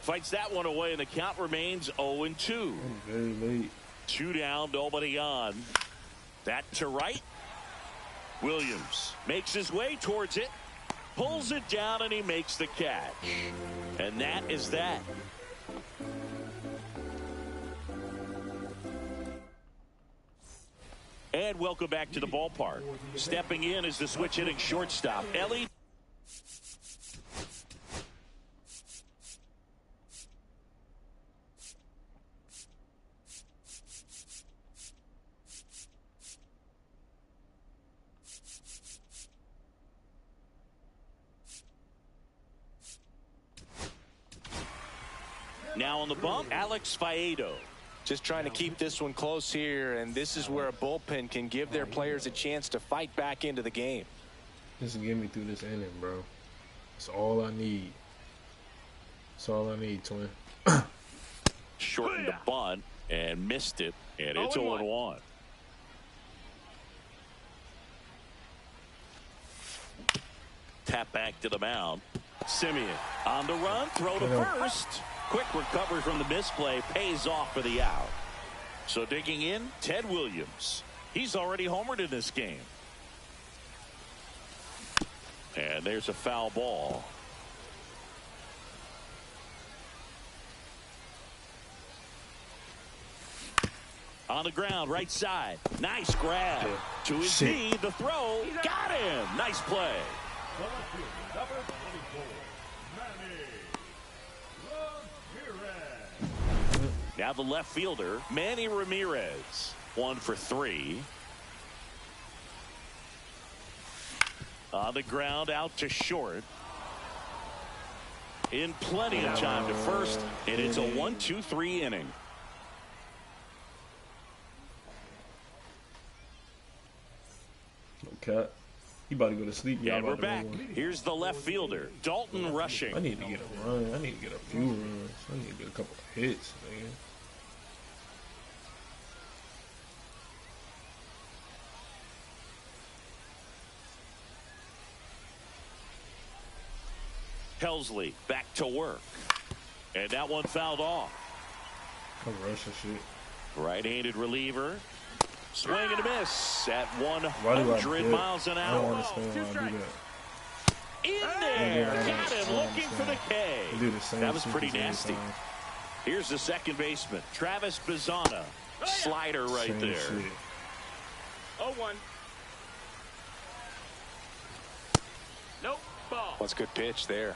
[SPEAKER 2] Fights that one away, and the count remains 0-2.
[SPEAKER 1] Very late.
[SPEAKER 2] 2 down, nobody on. That to right. Williams makes his way towards it, pulls it down, and he makes the catch. And that is that. And welcome back to the ballpark. Stepping in is the switch hitting shortstop, Ellie. Now on the bump, Alex Faedo.
[SPEAKER 3] Just trying to keep this one close here, and this is where a bullpen can give their players a chance to fight back into the game.
[SPEAKER 1] Just get me through this inning, bro. That's all I need. That's all I need, twin.
[SPEAKER 2] Shortened the bunt and missed it, and it's 0-1. Tap back to the mound. Simeon on the run, throw to first. Quick recovery from the misplay, pays off for the out. So digging in, Ted Williams. He's already homered in this game. And there's a foul ball. On the ground, right side. Nice grab. To his knee, the throw. Got him. Nice play. Now the left fielder, Manny Ramirez. 1 for 3. On the ground, out to short. In plenty of time to first, and it's a 1-2-3 inning.
[SPEAKER 1] Okay. You about to go to sleep.
[SPEAKER 2] Yeah, we're back. Here's the left fielder, Dalton Rushing.
[SPEAKER 1] I need to get a run. I need to get a few runs. I need to get a couple of hits, man.
[SPEAKER 2] Helsley back to work. And that one fouled off.
[SPEAKER 1] I'm rushing shit.
[SPEAKER 2] Right-handed reliever. Swing and a miss at 100 miles an hour.
[SPEAKER 1] I don't understand why I do that.
[SPEAKER 2] In there. Got him looking for the K.
[SPEAKER 1] They do the same.
[SPEAKER 2] That was pretty nasty. Here's the second baseman, Travis Bazzana. Slider right
[SPEAKER 1] Same
[SPEAKER 2] there.
[SPEAKER 1] shit.
[SPEAKER 4] 0-1. Nope. Ball.
[SPEAKER 3] That's a good pitch there.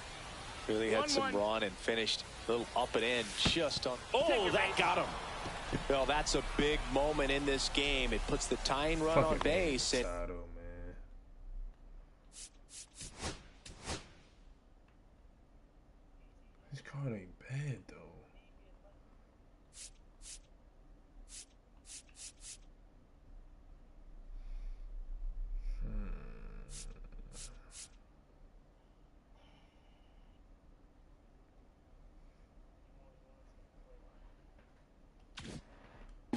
[SPEAKER 3] Really had some
[SPEAKER 4] 1-1.
[SPEAKER 3] run and finished a little up and in just on.
[SPEAKER 2] Oh, that got him.
[SPEAKER 3] Well, that's a big moment in this game. It puts the tying run on base. And
[SPEAKER 1] Machado, man. This card ain't bad though.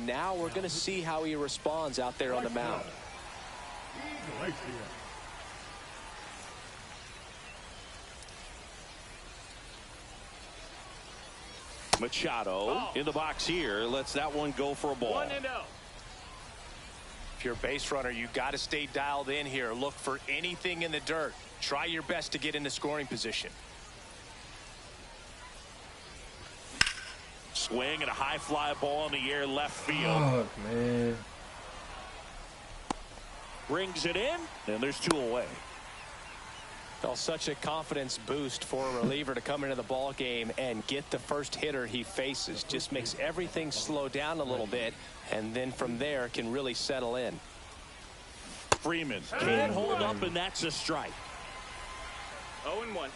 [SPEAKER 3] now we're going to see how he responds out there on the mound.
[SPEAKER 2] Machado in the box here. Lets that one go for a ball.
[SPEAKER 4] 1-0.
[SPEAKER 3] If you're a base runner, you got to stay dialed in here. Look for anything in the dirt. Try your best to get into scoring position.
[SPEAKER 2] Swing and a high fly ball in the air left field.
[SPEAKER 1] Oh, man.
[SPEAKER 2] Brings it in, and there's two away.
[SPEAKER 3] Well, such a confidence boost for a reliever to come into the ball game and get the first hitter he faces. Just makes everything slow down a little bit, and then from there can really settle in.
[SPEAKER 2] Freeman can't hold up, and that's a strike.
[SPEAKER 4] 0-1.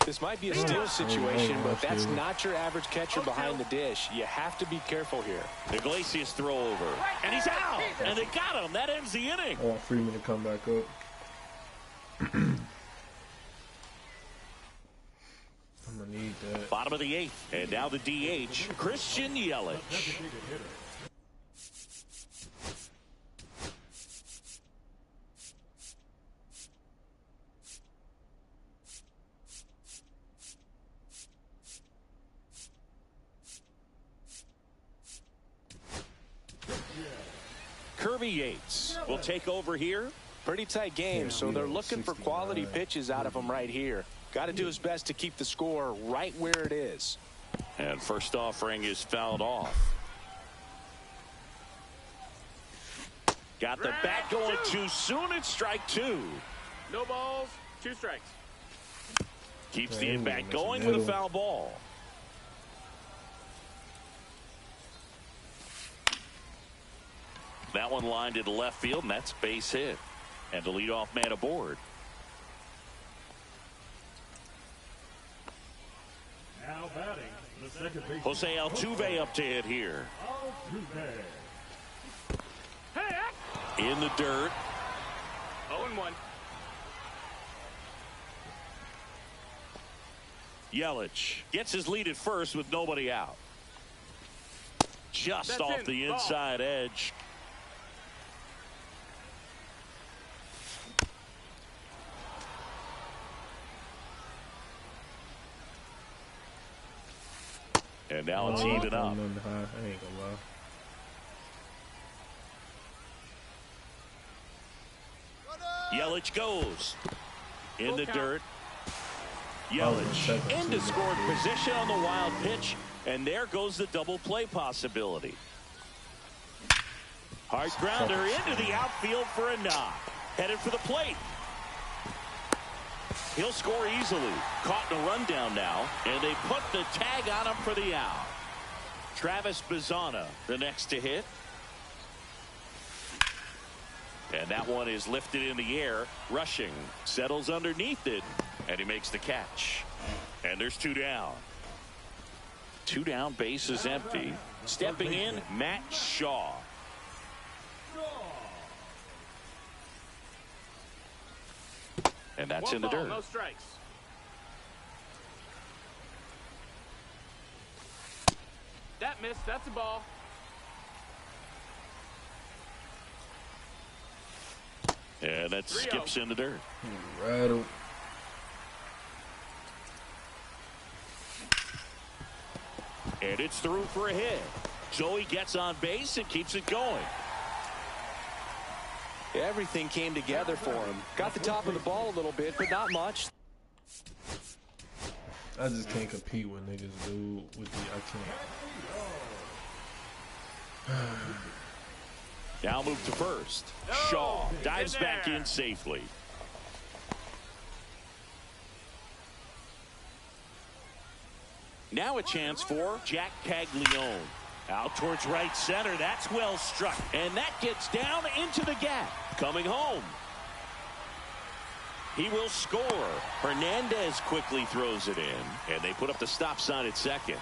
[SPEAKER 3] This might be a steal situation, but that's not your average catcher behind the dish. You have to be careful here.
[SPEAKER 2] Iglesias throw over, and he's out, and they got him. That ends the inning.
[SPEAKER 1] I want Freeman to come back up. I'm gonna need that.
[SPEAKER 2] Bottom of the eighth, and now the DH, Christian Yelich. Kirby Yates will take over here.
[SPEAKER 3] Pretty tight game, so they're looking for quality pitches out of him right here. Got to do his best to keep the score right where it is.
[SPEAKER 2] And first offering is fouled off. Got the bat going too soon. It's strike two.
[SPEAKER 4] No balls, 2 strikes.
[SPEAKER 2] Keeps the in-bat going with a foul ball. That one lined into left field, and that's base hit. And the leadoff man aboard.
[SPEAKER 5] Now batting, the second baseman,
[SPEAKER 2] Jose Altuve up to hit here.
[SPEAKER 5] Altuve.
[SPEAKER 4] Hey,
[SPEAKER 2] In the dirt.
[SPEAKER 4] 0-1.
[SPEAKER 2] Yelich gets his lead at first with nobody out. Just
[SPEAKER 4] That's
[SPEAKER 2] off
[SPEAKER 4] in.
[SPEAKER 2] the
[SPEAKER 4] Ball.
[SPEAKER 2] inside edge. And now it's even up.
[SPEAKER 1] I ain't gonna lie.
[SPEAKER 2] Yelich goes in the
[SPEAKER 4] count.
[SPEAKER 2] dirt. Yelich into scored position on the wild pitch, and there goes the double play possibility. Hard grounder into the outfield for a knock. Headed for the plate. He'll score easily. Caught in a rundown now, and they put the tag on him for the out. Travis Bazzana, the next to hit. And that one is lifted in the air. Rushing. Settles underneath it, and he makes the catch. And there's 2 down. 2 down, base is empty. Stepping in, Matt Shaw. And that's
[SPEAKER 4] 1
[SPEAKER 2] in the
[SPEAKER 4] ball,
[SPEAKER 2] dirt.
[SPEAKER 4] no strikes. That missed. That's a ball.
[SPEAKER 2] And that
[SPEAKER 4] 3-0.
[SPEAKER 2] skips in the dirt.
[SPEAKER 1] Rattle.
[SPEAKER 2] And it's through for a hit. So he gets on base and keeps it going.
[SPEAKER 3] Everything came together for him. Got the top of the ball a little bit, but not much.
[SPEAKER 1] I just can't compete with niggas, dude. I can't.
[SPEAKER 2] Now move to first. Shaw dives back in safely. Now a chance for Jack Caglione. Out towards right center. That's well struck. And that gets down into the gap. Coming home. He will score. Hernandez quickly throws it in. And they put up the stop sign at second.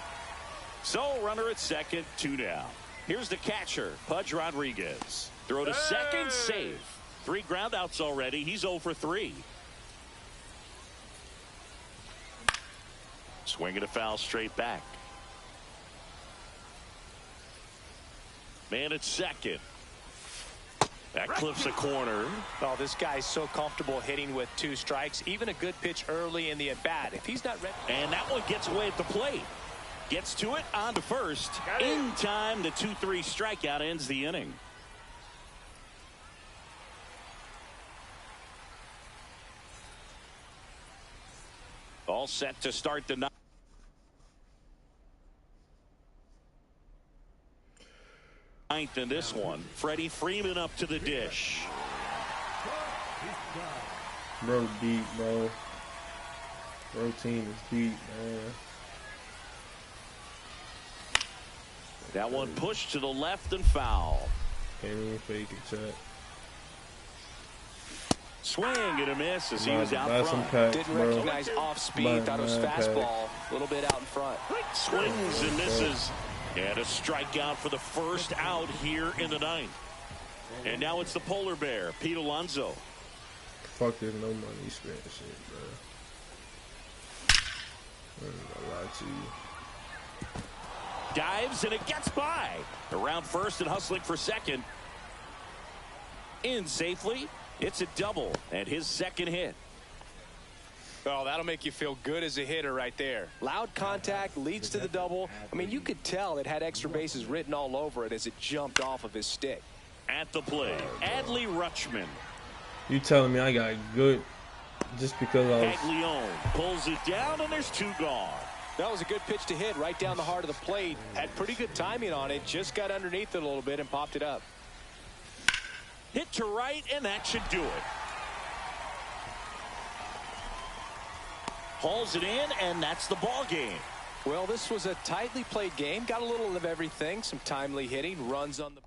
[SPEAKER 2] So runner at second, 2 down. Here's the catcher, Pudge Rodriguez. Throw to second, save. 3 groundouts already. He's 0 for 3. Swinging a foul straight back. Man at second. That clips a corner.
[SPEAKER 3] Oh, this guy's so comfortable hitting with 2 strikes. Even a good pitch early in the at-bat. If he's not ready.
[SPEAKER 2] And that one gets away at the plate. Gets to it, on to first. In time, the 2-3 strikeout ends the inning. All set to start the ninth in this one. Freddie Freeman up to the dish.
[SPEAKER 1] Bro, deep, bro. Bro, team is deep, man.
[SPEAKER 2] That one pushed to the left and foul.
[SPEAKER 1] Can't even fake it, Chad.
[SPEAKER 2] Swing and a miss as he was out front.
[SPEAKER 1] Packs,
[SPEAKER 3] Didn't
[SPEAKER 1] bro.
[SPEAKER 3] recognize off speed. Thought it was fastball. A little bit out in front.
[SPEAKER 2] Swings and misses. And a strikeout for the first out here in the 9th. And now it's the polar bear, Pete Alonso.
[SPEAKER 1] Fuck, there's no money spent shit, bro. I ain't gonna lie to you.
[SPEAKER 2] Dives and it gets by. Around first and hustling for second. In safely. It's a double and his second hit.
[SPEAKER 3] Oh, that'll make you feel good as a hitter right there. Loud contact leads to the double. I mean, you could tell it had extra bases written all over it as it jumped off of his stick.
[SPEAKER 2] At the plate, Adley Rutschman.
[SPEAKER 1] You telling me I got good just because I was...
[SPEAKER 2] Caglione pulls it down and there's 2 gone.
[SPEAKER 3] That was a good pitch to hit right down the heart of the plate. Had pretty good timing on it. Just got underneath it a little bit and popped it up.
[SPEAKER 2] Hit to right, and that should do it. Hauls it in, and that's the ball game.
[SPEAKER 3] Well, this was a tightly played game. Got a little of everything. Some timely hitting, runs on the...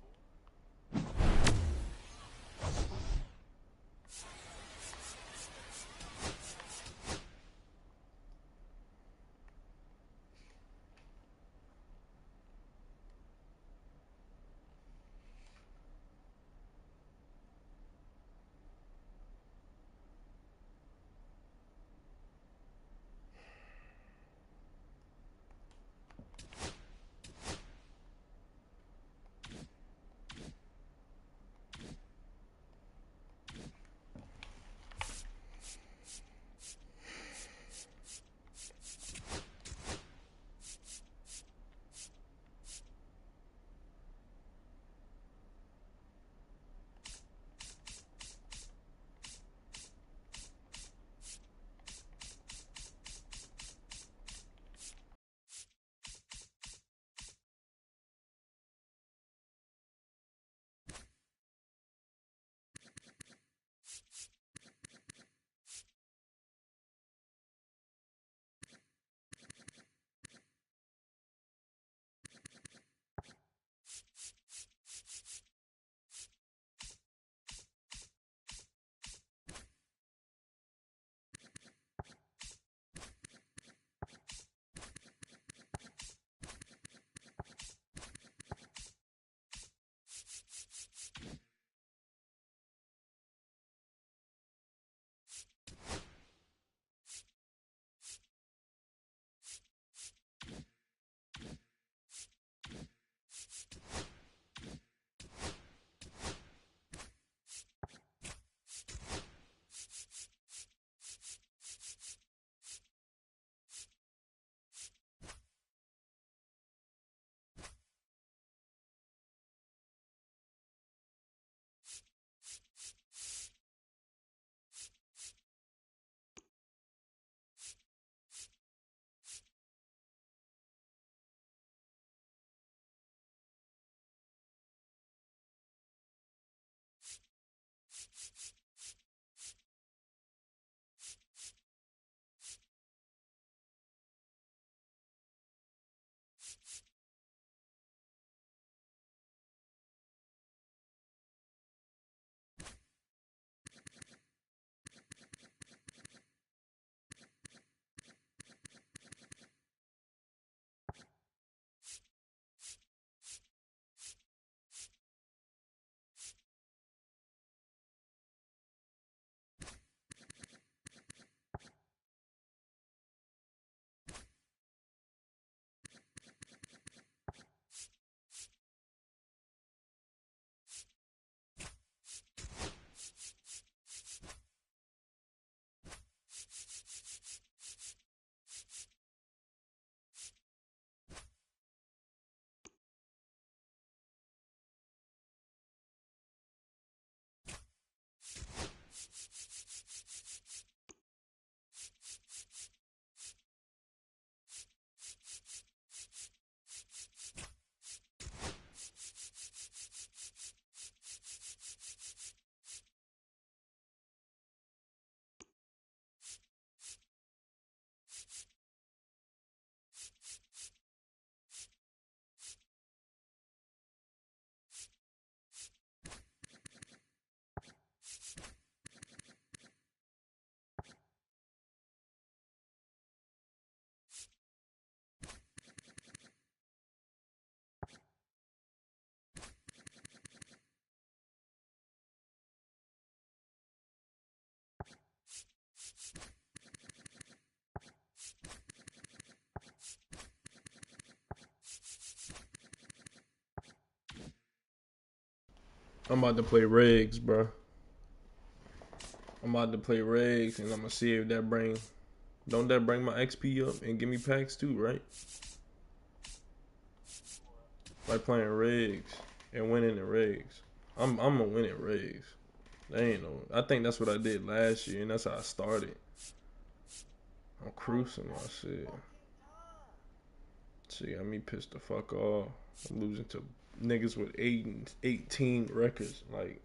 [SPEAKER 1] I'm about to play regs, bro. I'm about to play regs, and I'm gonna see if that bring. Don't that bring my XP up and give me packs too, right? By playing regs and winning the regs. I'm gonna win at regs. That ain't no. I think that's what I did last year, and that's how I started. I'm cruising my shit. Shit got me pissed the fuck off. I'm losing to niggas with 18 records. Like,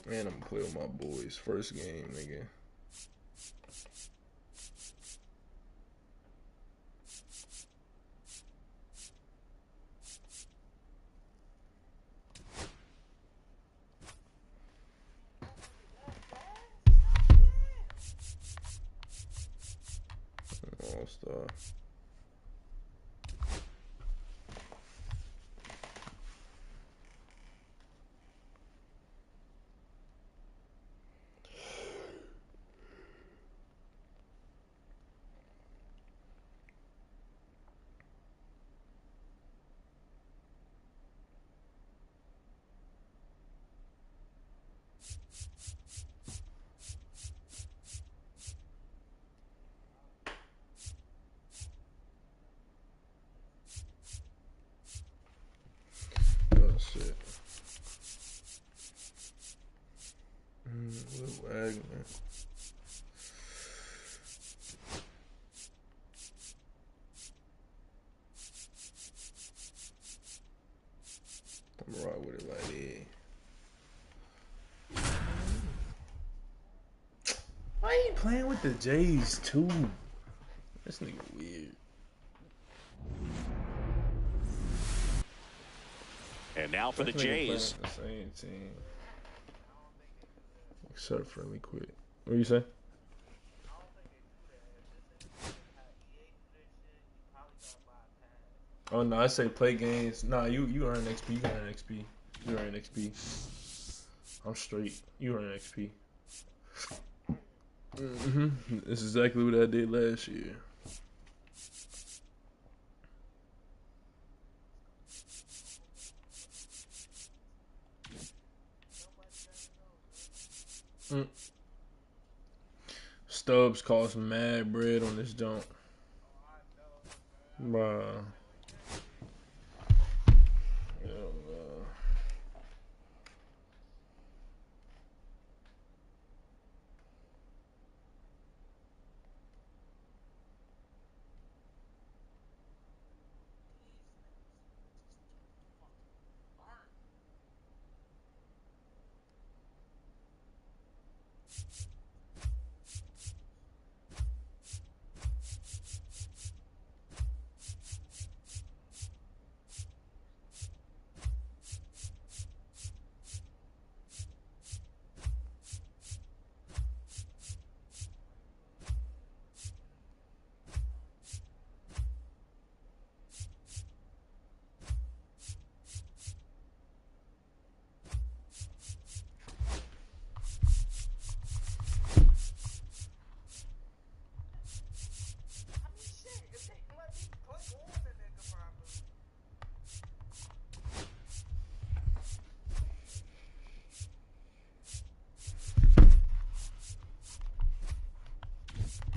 [SPEAKER 1] man, I'm gonna play with my boys. First game, nigga. All star. Oh shit. Will Wagner. I'm gonna rock with it like that. Why you playing with the Jays too? This nigga weird.
[SPEAKER 2] And now for the Jays.
[SPEAKER 1] The same team. Except friendly quit. What you say? Oh no, I say play games. Nah, you earn XP. You earn XP. You earn XP. I'm straight. You earn XP. This is exactly what I did last year. Stubbs cost mad bread on this jump. Bruh.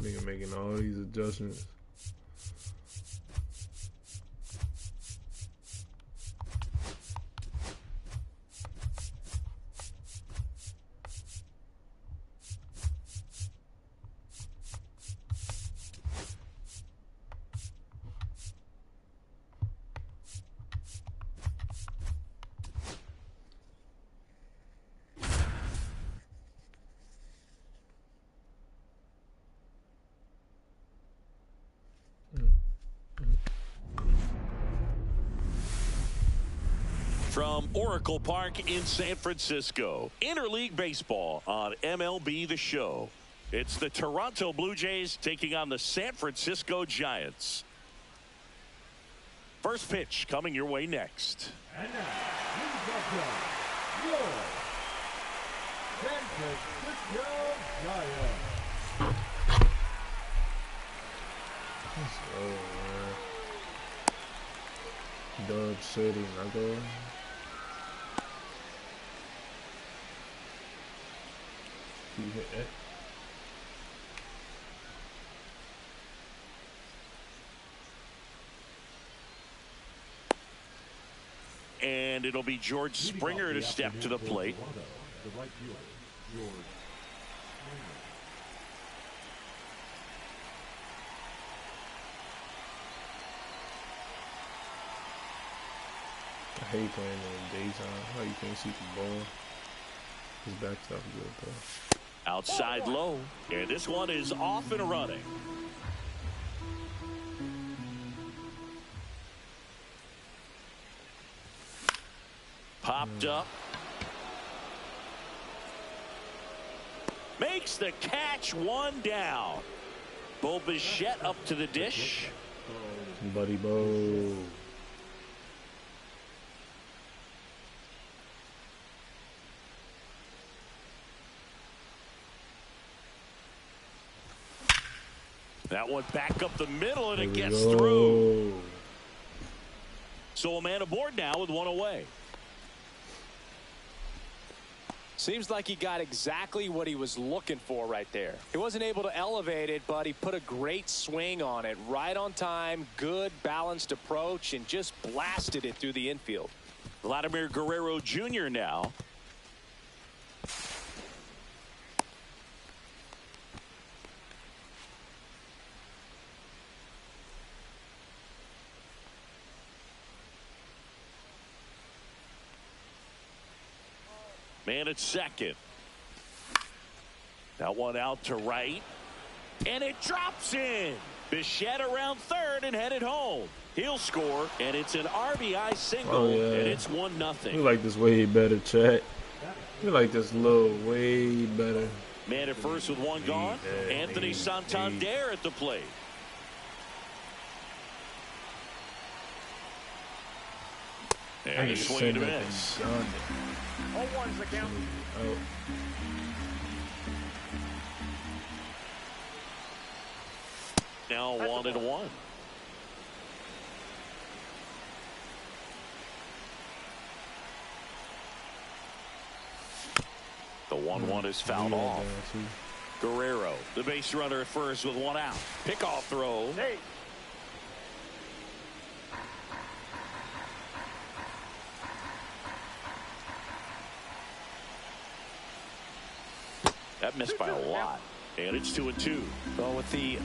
[SPEAKER 1] Nigga making all these adjustments.
[SPEAKER 2] From Oracle Park in San Francisco, Interleague Baseball on MLB The Show. It's the Toronto Blue Jays taking on the San Francisco Giants. First pitch coming your way next.
[SPEAKER 5] And now, please welcome your San Francisco Giants.
[SPEAKER 1] Dub City, nigga. You hit it.
[SPEAKER 2] And it'll be George Springer to step to the plate.
[SPEAKER 5] The right fielder, George Springer.
[SPEAKER 1] I hate playing in the daytime. How you can't see the ball. His back's up good though.
[SPEAKER 2] Outside low. And this one is off and running. Popped up. Makes the catch, one down. Bo Bichette up to the dish.
[SPEAKER 1] Buddy Bo.
[SPEAKER 2] That one back up the middle, and it
[SPEAKER 1] There we
[SPEAKER 2] gets
[SPEAKER 1] go.
[SPEAKER 2] through. So a man aboard now with one away.
[SPEAKER 3] Seems like he got exactly what he was looking for right there. He wasn't able to elevate it, but he put a great swing on it. Right on time, good balanced approach, and just blasted it through the infield.
[SPEAKER 2] Vladimir Guerrero Jr. now. Man at second. That one out to right. And it drops in. Bichette around third and headed home. He'll score, and it's an RBI single, and it's 1-0.
[SPEAKER 1] We like this way better, chat. We like this little way better.
[SPEAKER 2] Man at first with one gone. Anthony Santander at the plate. And he's swinging a miss.
[SPEAKER 4] 0-1's the count.
[SPEAKER 1] Oh.
[SPEAKER 2] Now 1-1. The 1-1 is fouled off. Guerrero, the base runner at first with one out. Pickoff throw.
[SPEAKER 4] Hey.
[SPEAKER 2] That missed by a lot. And it's 2-2.
[SPEAKER 3] Well, with the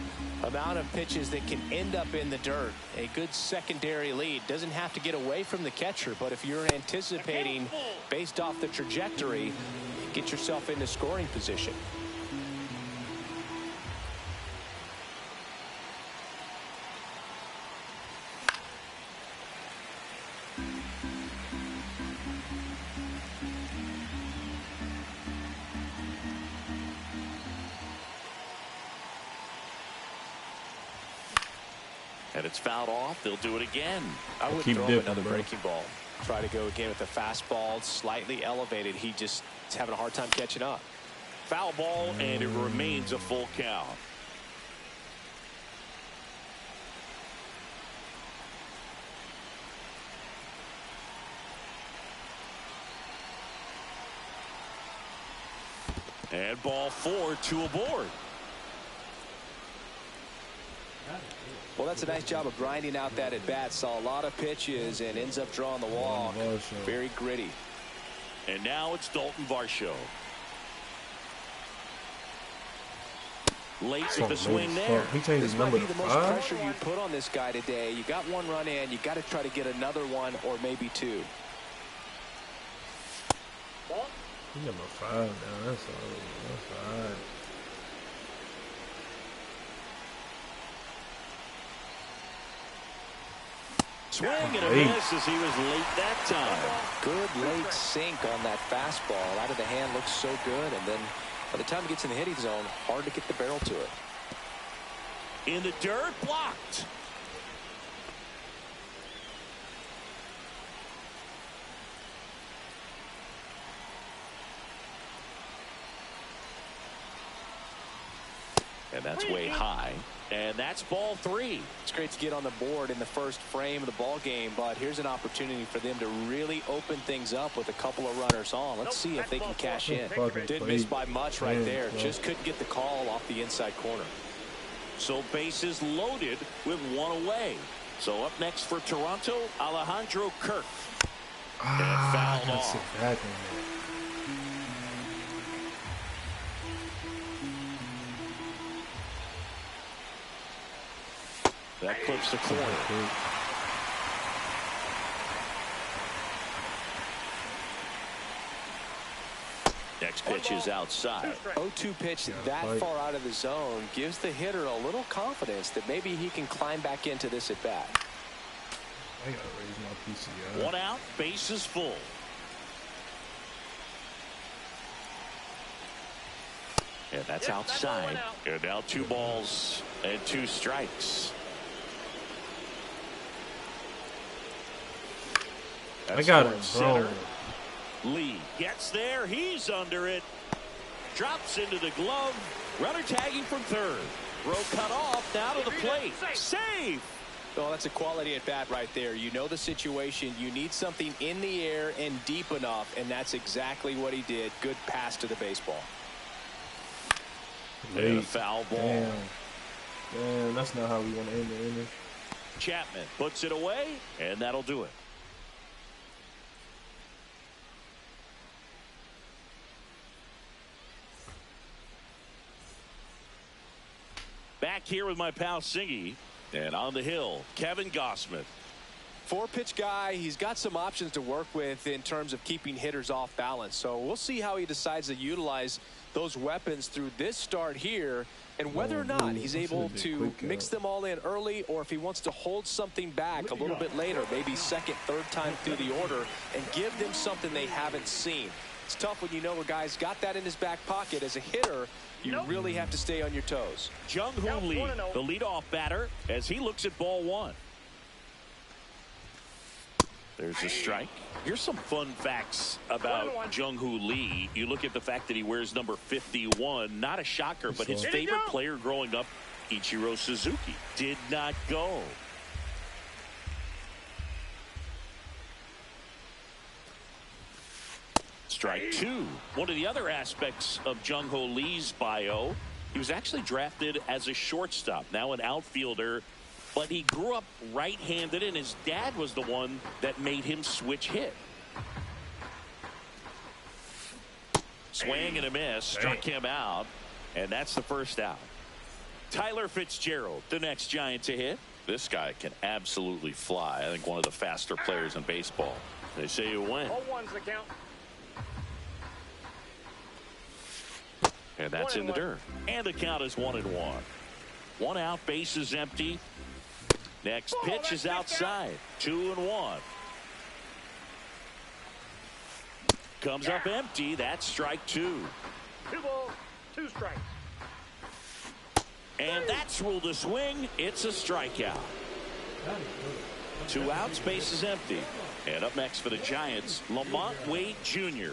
[SPEAKER 3] amount of pitches that can end up in the dirt, a good secondary lead doesn't have to get away from the catcher. But if you're anticipating based off the trajectory, get yourself into scoring position.
[SPEAKER 2] And it's fouled off. They'll do it again.
[SPEAKER 3] I would
[SPEAKER 1] Keep
[SPEAKER 3] throw
[SPEAKER 1] dipping,
[SPEAKER 3] him another
[SPEAKER 1] bro.
[SPEAKER 3] breaking ball. Try to go again with the fastball, slightly elevated. He just is having a hard time catching up.
[SPEAKER 2] Foul ball, and it remains a full count. And ball 4, 2 aboard.
[SPEAKER 3] Well, that's a nice job of grinding out that at bat. Saw a lot of pitches and ends up drawing the walk. Very gritty.
[SPEAKER 2] And now it's Dalton Varsho. Late with the swing there.
[SPEAKER 1] He changed
[SPEAKER 3] This
[SPEAKER 1] his
[SPEAKER 3] might
[SPEAKER 1] number
[SPEAKER 3] be
[SPEAKER 1] to
[SPEAKER 3] the most
[SPEAKER 1] 5.
[SPEAKER 3] pressure you put on this guy today. You got one run in. You got to try to get another one or maybe two.
[SPEAKER 1] He number 5 now. That's all right.
[SPEAKER 2] Swing and a
[SPEAKER 1] Late.
[SPEAKER 2] miss as he was late that time.
[SPEAKER 3] Good late sink on that fastball. Out of the hand looks so good. And then by the time it gets in the hitting zone, hard to get the barrel to it.
[SPEAKER 2] In the dirt, blocked. And that's way high. And that's ball 3.
[SPEAKER 3] It's great to get on the board in the first frame of the ball game, but here's an opportunity for them to really open things up with a couple of runners on. Let's see if they can cash in. Didn't miss by much right there. Just couldn't get the call off the inside corner.
[SPEAKER 2] So bases loaded with one away. So up next for Toronto, Alejandro Kirk. And fouled off. That clips the corner. Next pitch is outside.
[SPEAKER 3] 0-2 pitch that far out of the zone gives the hitter a little confidence that maybe he can climb back into this at bat.
[SPEAKER 1] I gotta raise my PCI.
[SPEAKER 2] One out, bases full. And that's outside. And now 2 balls and 2 strikes.
[SPEAKER 1] I got it, bro.
[SPEAKER 2] Lee gets there. He's under it. Drops into the glove. Runner tagging from third. Throw cut off. Now to the plate. Save.
[SPEAKER 3] Oh, that's a quality at bat right there. You know the situation. You need something in the air and deep enough, and that's exactly what he did. Good pass to the baseball.
[SPEAKER 2] And a foul ball.
[SPEAKER 1] Damn, that's not how we want to end the inning.
[SPEAKER 2] Chapman puts it away, and that'll do it. Back here with my pal Singy, and on the hill, Kevin Gossman.
[SPEAKER 3] 4-pitch guy. He's got some options to work with in terms of keeping hitters off balance. So we'll see how he decides to utilize those weapons through this start here, and whether or not he's able to mix them all in early, or if he wants to hold something back a little bit later, maybe second, third time through the order, and give them something they haven't seen. It's tough when you know a guy's got that in his back pocket. As a hitter, you really have to stay on your toes.
[SPEAKER 2] Jung-Hoo Lee, the leadoff batter, as he looks at ball 1. There's a strike. Here's some fun facts about Jung-Hoo Lee. You look at the fact that he wears number 51. Not a shocker, but his favorite player growing up, Ichiro Suzuki, did not go. Strike two. One of the other aspects of Jung-Ho Lee's bio, he was actually drafted as a shortstop, now an outfielder, but he grew up right-handed, and his dad was the one that made him switch hit. Swing and a miss, struck him out, and that's the first out. Tyler Fitzgerald, the next Giant to hit. This guy can absolutely fly. I think one of the faster players in baseball. They say you win.
[SPEAKER 4] 0-1's the count.
[SPEAKER 2] And that's in the dirt. And the count is 1-1. One out, base is empty. Next pitch is outside. 2-1. Comes up empty. That's strike two.
[SPEAKER 4] 2 balls, 2 strikes.
[SPEAKER 2] And that's ruled a swing. It's a strikeout. 2 outs, base is empty. And up next for the Giants, Lamont Wade Jr.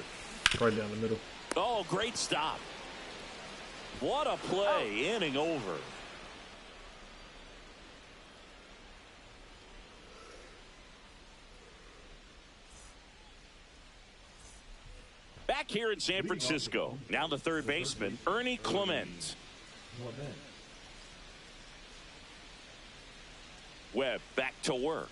[SPEAKER 1] Right down the middle.
[SPEAKER 2] Oh, great stop. What a play. Inning over. Back here in San Francisco, now the third baseman, Ernie Clement. Webb back to work.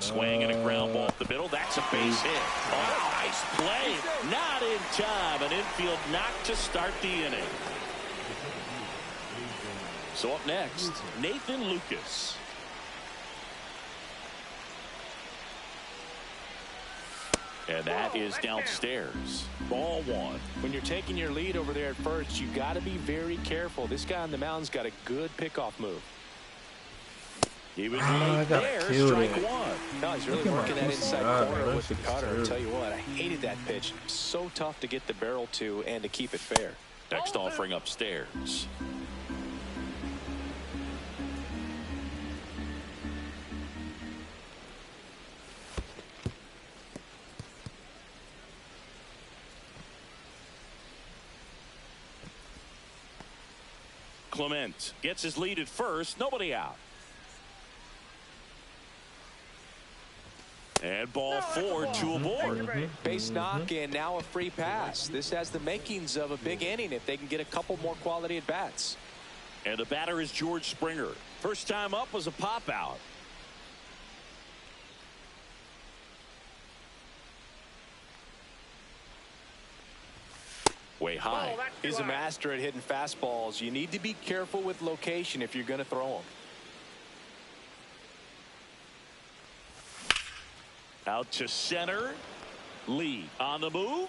[SPEAKER 2] Swing and a ground ball up the middle. That's a base hit. Oh, nice play. Not in time. An infield knock to start the inning. So up next, Nathan Lucas. And that is downstairs. Ball one.
[SPEAKER 3] When you're taking your lead over there at first, you got to be very careful. This guy on the mound's got a good pickoff move.
[SPEAKER 2] He was late there. Strike one.
[SPEAKER 3] No, he's really working that inside corner with the cutter. I'll tell you what, I hated that pitch. So tough to get the barrel to and to keep it fair.
[SPEAKER 2] Next offering upstairs. Clement gets his lead at first. Nobody out. And ball 4, 2 aboard.
[SPEAKER 3] Base knock and now a free pass. This has the makings of a big inning if they can get a couple more quality at bats.
[SPEAKER 2] And the batter is George Springer. First time up was a pop out. Way high.
[SPEAKER 3] He's a master at hitting fastballs. You need to be careful with location if you're going to throw them.
[SPEAKER 2] Out to center. Lee on the move.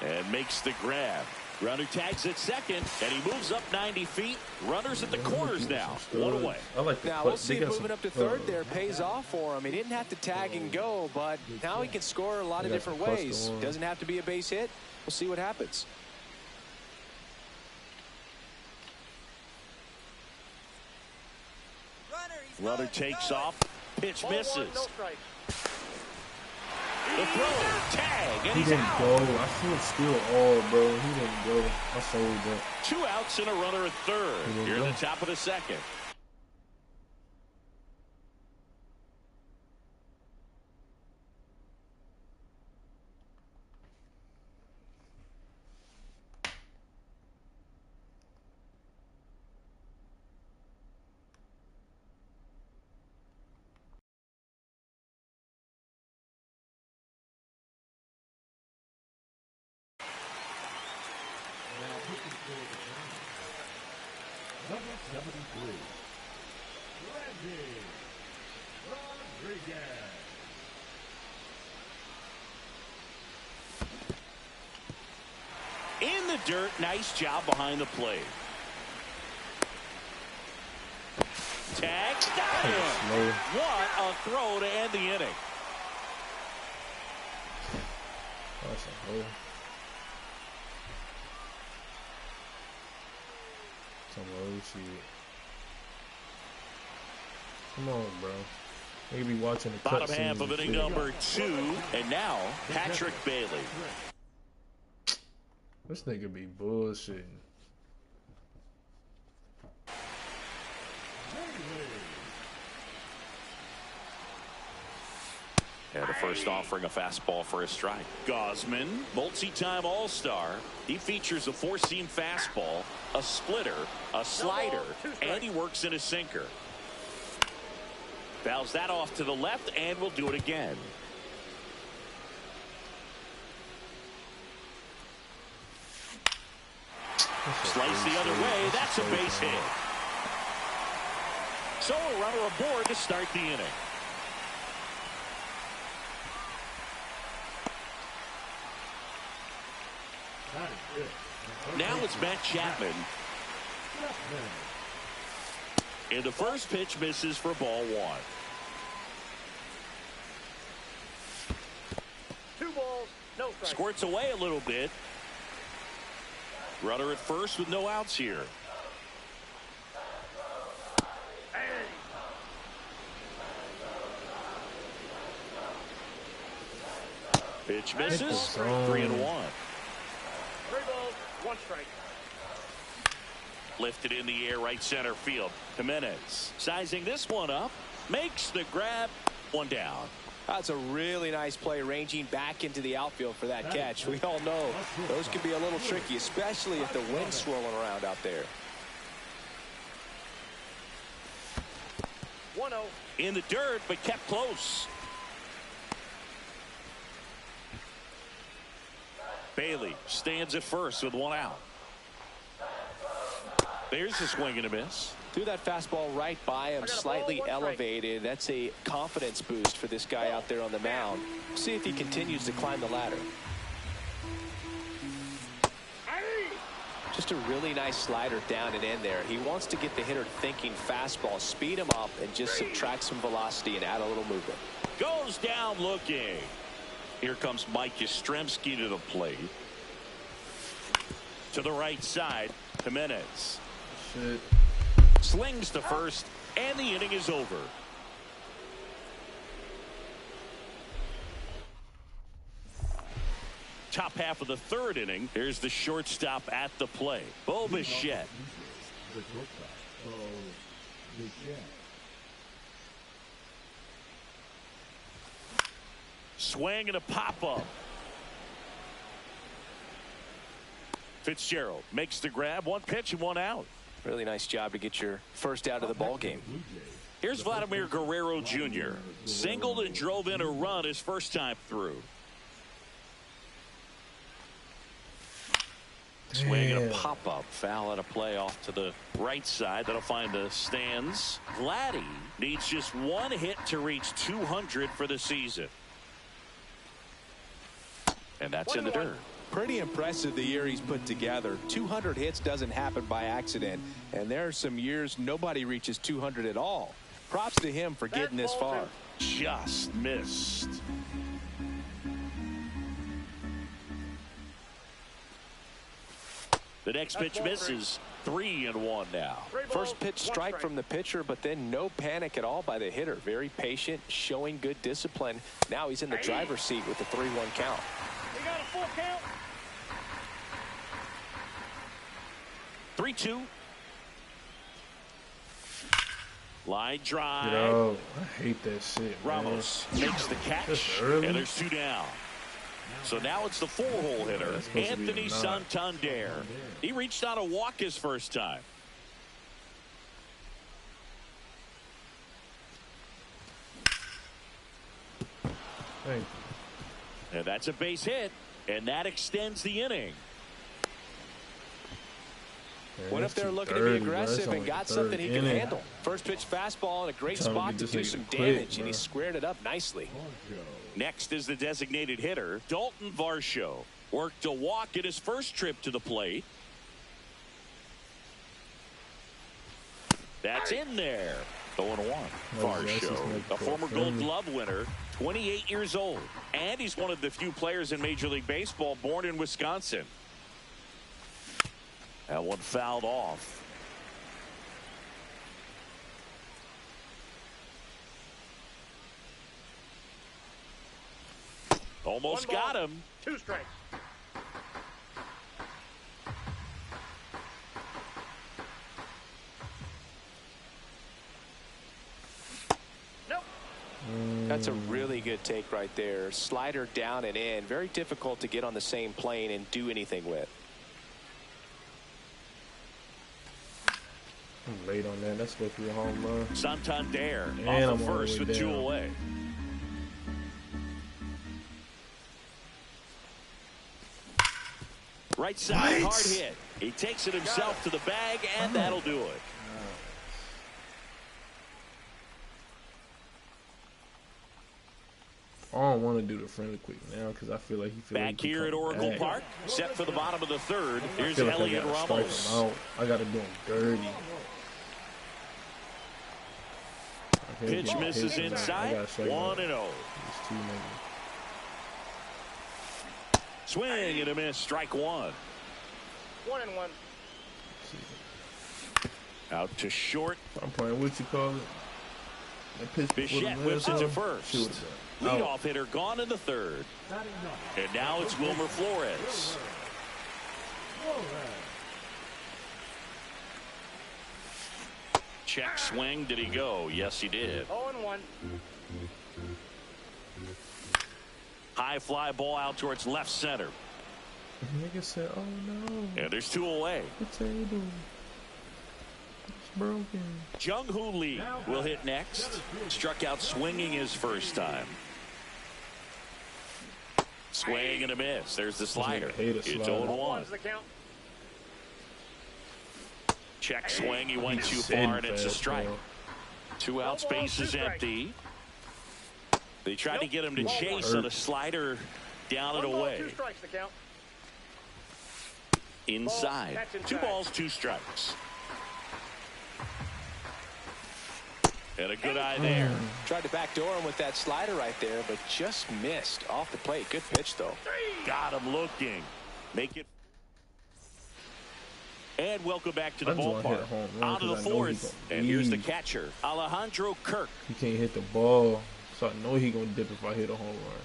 [SPEAKER 2] And makes the grab. Runner tags at second, and he moves up 90 feet. Runners at the corners now. 1 away.
[SPEAKER 1] I like the
[SPEAKER 3] Now we'll see if moving up to third there pays off for him. He didn't have to tag and go, but now he can score a lot of different ways. Doesn't have to be a base hit. We'll see what happens.
[SPEAKER 2] Runner takes off. Pitch misses.
[SPEAKER 4] No strike.
[SPEAKER 2] The throw, tag, and
[SPEAKER 1] He
[SPEAKER 2] he's
[SPEAKER 1] didn't
[SPEAKER 2] out.
[SPEAKER 1] go. I see him steal all, bro. He didn't go. I sold that.
[SPEAKER 2] 2 outs and a runner at third. Here in the top of the second.
[SPEAKER 5] Number 73, Randy Rodriguez.
[SPEAKER 2] In the dirt, nice job behind the plate. Tag, got him. What a throw to end the inning.
[SPEAKER 1] That's a hole. Some old shit. Come on, bro. They be watching the
[SPEAKER 2] Bottom half of inning number 2, and now Patrick Bailey.
[SPEAKER 1] This nigga be bullshitting.
[SPEAKER 2] And the first offering a fastball for a strike. Gosman, multi-time All-Star. He features a four-seam fastball, a splitter, a slider, and he works in a sinker. Fouls that off to the left, and will do it again. Slice the other way. That's a base hit. So a runner aboard to start the inning. Now it's Matt Chapman. And the first pitch misses for ball one.
[SPEAKER 4] 2 balls, no strikes.
[SPEAKER 2] Squirts away a little bit. Runner at first with no outs here. Pitch misses. 3-1.
[SPEAKER 4] 3 balls, 1 strike.
[SPEAKER 2] Lifted in the air, right center field. Jimenez sizing this one up. Makes the grab. 1 down.
[SPEAKER 3] That's a really nice play, ranging back into the outfield for that catch. We all know those can be a little tricky, especially if the wind's swirling around out there.
[SPEAKER 4] 1-0.
[SPEAKER 2] In the dirt, but kept close. Bailey stands at first with 1 out. There's a swing and a miss.
[SPEAKER 3] Threw that fastball right by him, slightly elevated. That's a confidence boost for this guy out there on the mound. See if he continues to climb the ladder. Just a really nice slider down and in there. He wants to get the hitter thinking fastball, speed him up, and just subtract some velocity and add a little movement.
[SPEAKER 2] Goes down looking. Here comes Mike Yastrzemski to the plate. To the right side, Jimenez.
[SPEAKER 1] Shit.
[SPEAKER 2] Slings to first, and the inning is over. Top half of the 3rd inning. Here's the shortstop at the plate, Bo Bichette.
[SPEAKER 5] The shortstop, Bo Bichette.
[SPEAKER 2] Swing and a pop-up. Fitzgerald makes the grab. 1 pitch and 1 out.
[SPEAKER 3] Really nice job to get your first out of the ball game.
[SPEAKER 2] Here's Vladimir Guerrero Jr. Singled and drove in a run his first time through. Swing and a pop-up. Foul at a play off to the right side. That'll find the stands. Vladdy needs just 1 hit to reach 200 for the season. And that's in the dirt.
[SPEAKER 3] Pretty impressive the year he's put together. 200 hits doesn't happen by accident, and there are some years nobody reaches 200 at all. Props to him for getting this far.
[SPEAKER 2] Just missed. The next pitch misses. 3-1 now.
[SPEAKER 3] First pitch strike from the pitcher, but then no panic at all by the hitter. Very patient, showing good discipline. Now he's in the driver's seat with the 3-1 count.
[SPEAKER 4] We got a full count.
[SPEAKER 2] 3-2. Line drive.
[SPEAKER 1] Yo, I hate that shit,
[SPEAKER 2] Ramos makes the catch, and there's 2 down. So now it's the 4-hole hitter, Anthony Santander. He reached on a walk his first time.
[SPEAKER 1] Hey.
[SPEAKER 2] And that's a base hit, and that extends the inning.
[SPEAKER 3] What if they're looking to be aggressive and got something he can handle? First pitch fastball in a great spot to do some damage, and he squared it up nicely.
[SPEAKER 2] Next is the designated hitter, Dalton Varsho. Worked a walk at his first trip to the plate. That's in there. 0-1. Varsho, a former Gold Glove winner, 28 years old. And he's one of the few players in Major League Baseball born in Wisconsin. That one fouled off. Almost got him.
[SPEAKER 4] 2 strikes. Nope.
[SPEAKER 3] That's a really good take right there. Slider down and in. Very difficult to get on the same plane and do anything with.
[SPEAKER 1] I'm late on that. That's supposed to be a home run.
[SPEAKER 2] Santander
[SPEAKER 1] And
[SPEAKER 2] off
[SPEAKER 1] I'm
[SPEAKER 2] the
[SPEAKER 1] all the
[SPEAKER 2] first
[SPEAKER 1] way
[SPEAKER 2] with 2
[SPEAKER 1] down.
[SPEAKER 2] away. Right side,
[SPEAKER 1] What?
[SPEAKER 2] hard hit. He takes it himself to the bag, and that'll do it.
[SPEAKER 1] I don't want to do the friendly quick now because I feel like he feels
[SPEAKER 2] Back here at Oracle Park, set for the bottom of the third. Here's Elliot Ramos.
[SPEAKER 1] I got to do him dirty.
[SPEAKER 2] Pitch misses inside. 1-0. Swing and a miss. Strike one.
[SPEAKER 4] 1-1.
[SPEAKER 2] Out to short.
[SPEAKER 1] I'm playing what you call it. That pitch
[SPEAKER 2] Bichette whips it to first.
[SPEAKER 1] Oh.
[SPEAKER 2] Leadoff hitter gone in the third. And now it's Wilmer Flores. Check swing. Did he go? Yes, he did.
[SPEAKER 4] 0-1.
[SPEAKER 2] High fly ball out towards left center.
[SPEAKER 1] Nigga said, oh no.
[SPEAKER 2] And there's 2 away.
[SPEAKER 1] The table. It's broken.
[SPEAKER 2] Jung-Hoo Lee will hit next. Struck out swinging his first time. Swing and a miss. There's the slider. It's 0-1.
[SPEAKER 4] The count.
[SPEAKER 2] Check swing. He went too far, and it's a strike. 2 outs, base is empty. They tried to get him to chase on a slider down and away.
[SPEAKER 4] 2 strikes, the count.
[SPEAKER 2] Inside. 2 balls, 2 strikes. And a good eye there.
[SPEAKER 3] Tried to backdoor him with that slider right there, but just missed off the plate. Good pitch, though.
[SPEAKER 2] Got him looking. Make it. And welcome back to the ballpark. Out of the fourth. And here's the catcher, Alejandro Kirk.
[SPEAKER 1] He can't hit the ball, so I know he's going to dip if I hit a home run.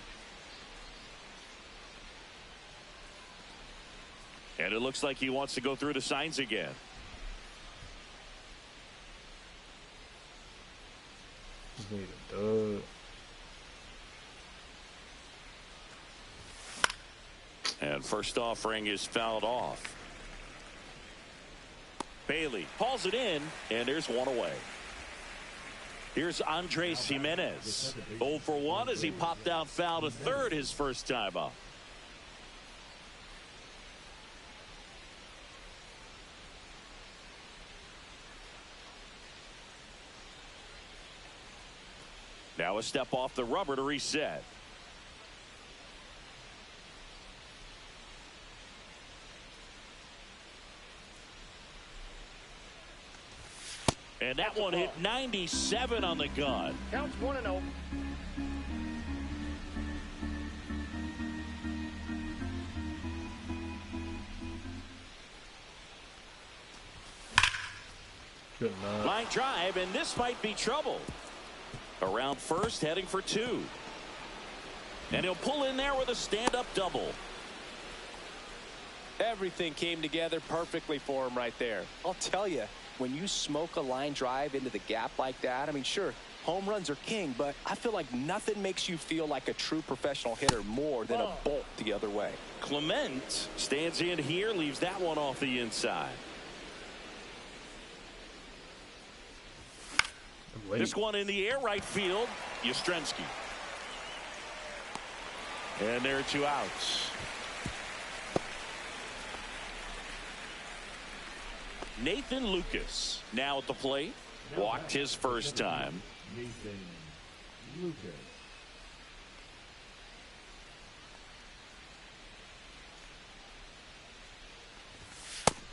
[SPEAKER 2] And it looks like he wants to go through the signs again.
[SPEAKER 1] Just need a dub.
[SPEAKER 2] And first offering is fouled off. Bailey hauls it in, and there's 1 away. Here's Andres Jimenez. 0 for 1 as he popped out foul to third his first time up. Now a step off the rubber to reset. And that one hit 97 on the gun.
[SPEAKER 4] Counts 1-0.
[SPEAKER 1] Good night.
[SPEAKER 2] Line drive, and this might be trouble. Around first, heading for 2. And he'll pull in there with a stand-up double.
[SPEAKER 3] Everything came together perfectly for him right there. I'll tell you, when you smoke a line drive into the gap like that, I mean, sure, home runs are king, but I feel like nothing makes you feel like a true professional hitter more than a bolt the other way.
[SPEAKER 2] Clement stands in here, leaves that one off the inside. This one in the air, right field, Yastrzemski. And there are 2 outs. Nathan Lucas now at the plate. Walked his first time.
[SPEAKER 5] Nathan Lucas.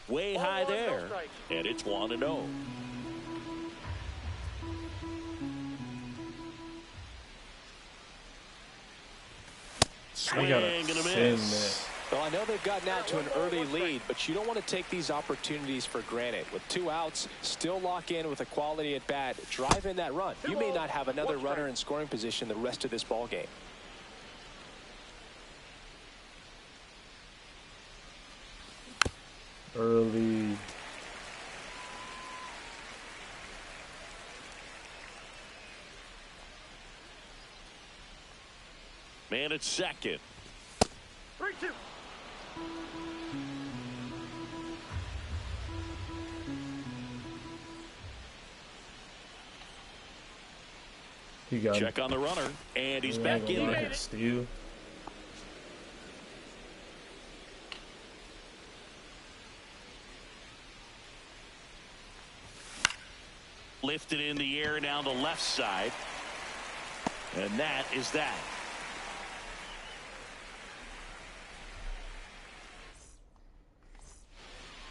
[SPEAKER 2] Way high there. And it's 1-0. Swing and a miss.
[SPEAKER 3] Well, I know they've gotten out to an early lead, but you don't want to take these opportunities for granted. With 2 outs, still lock in with a quality at bat. Drive in that run. You may not have another runner in scoring position the rest of this ball game.
[SPEAKER 1] Early.
[SPEAKER 2] Man at second.
[SPEAKER 4] 3-2.
[SPEAKER 1] He got
[SPEAKER 2] Check on the runner, and he's
[SPEAKER 1] him.
[SPEAKER 2] back in there.
[SPEAKER 1] Steal.
[SPEAKER 2] Lifted in the air down the left side. And that is that.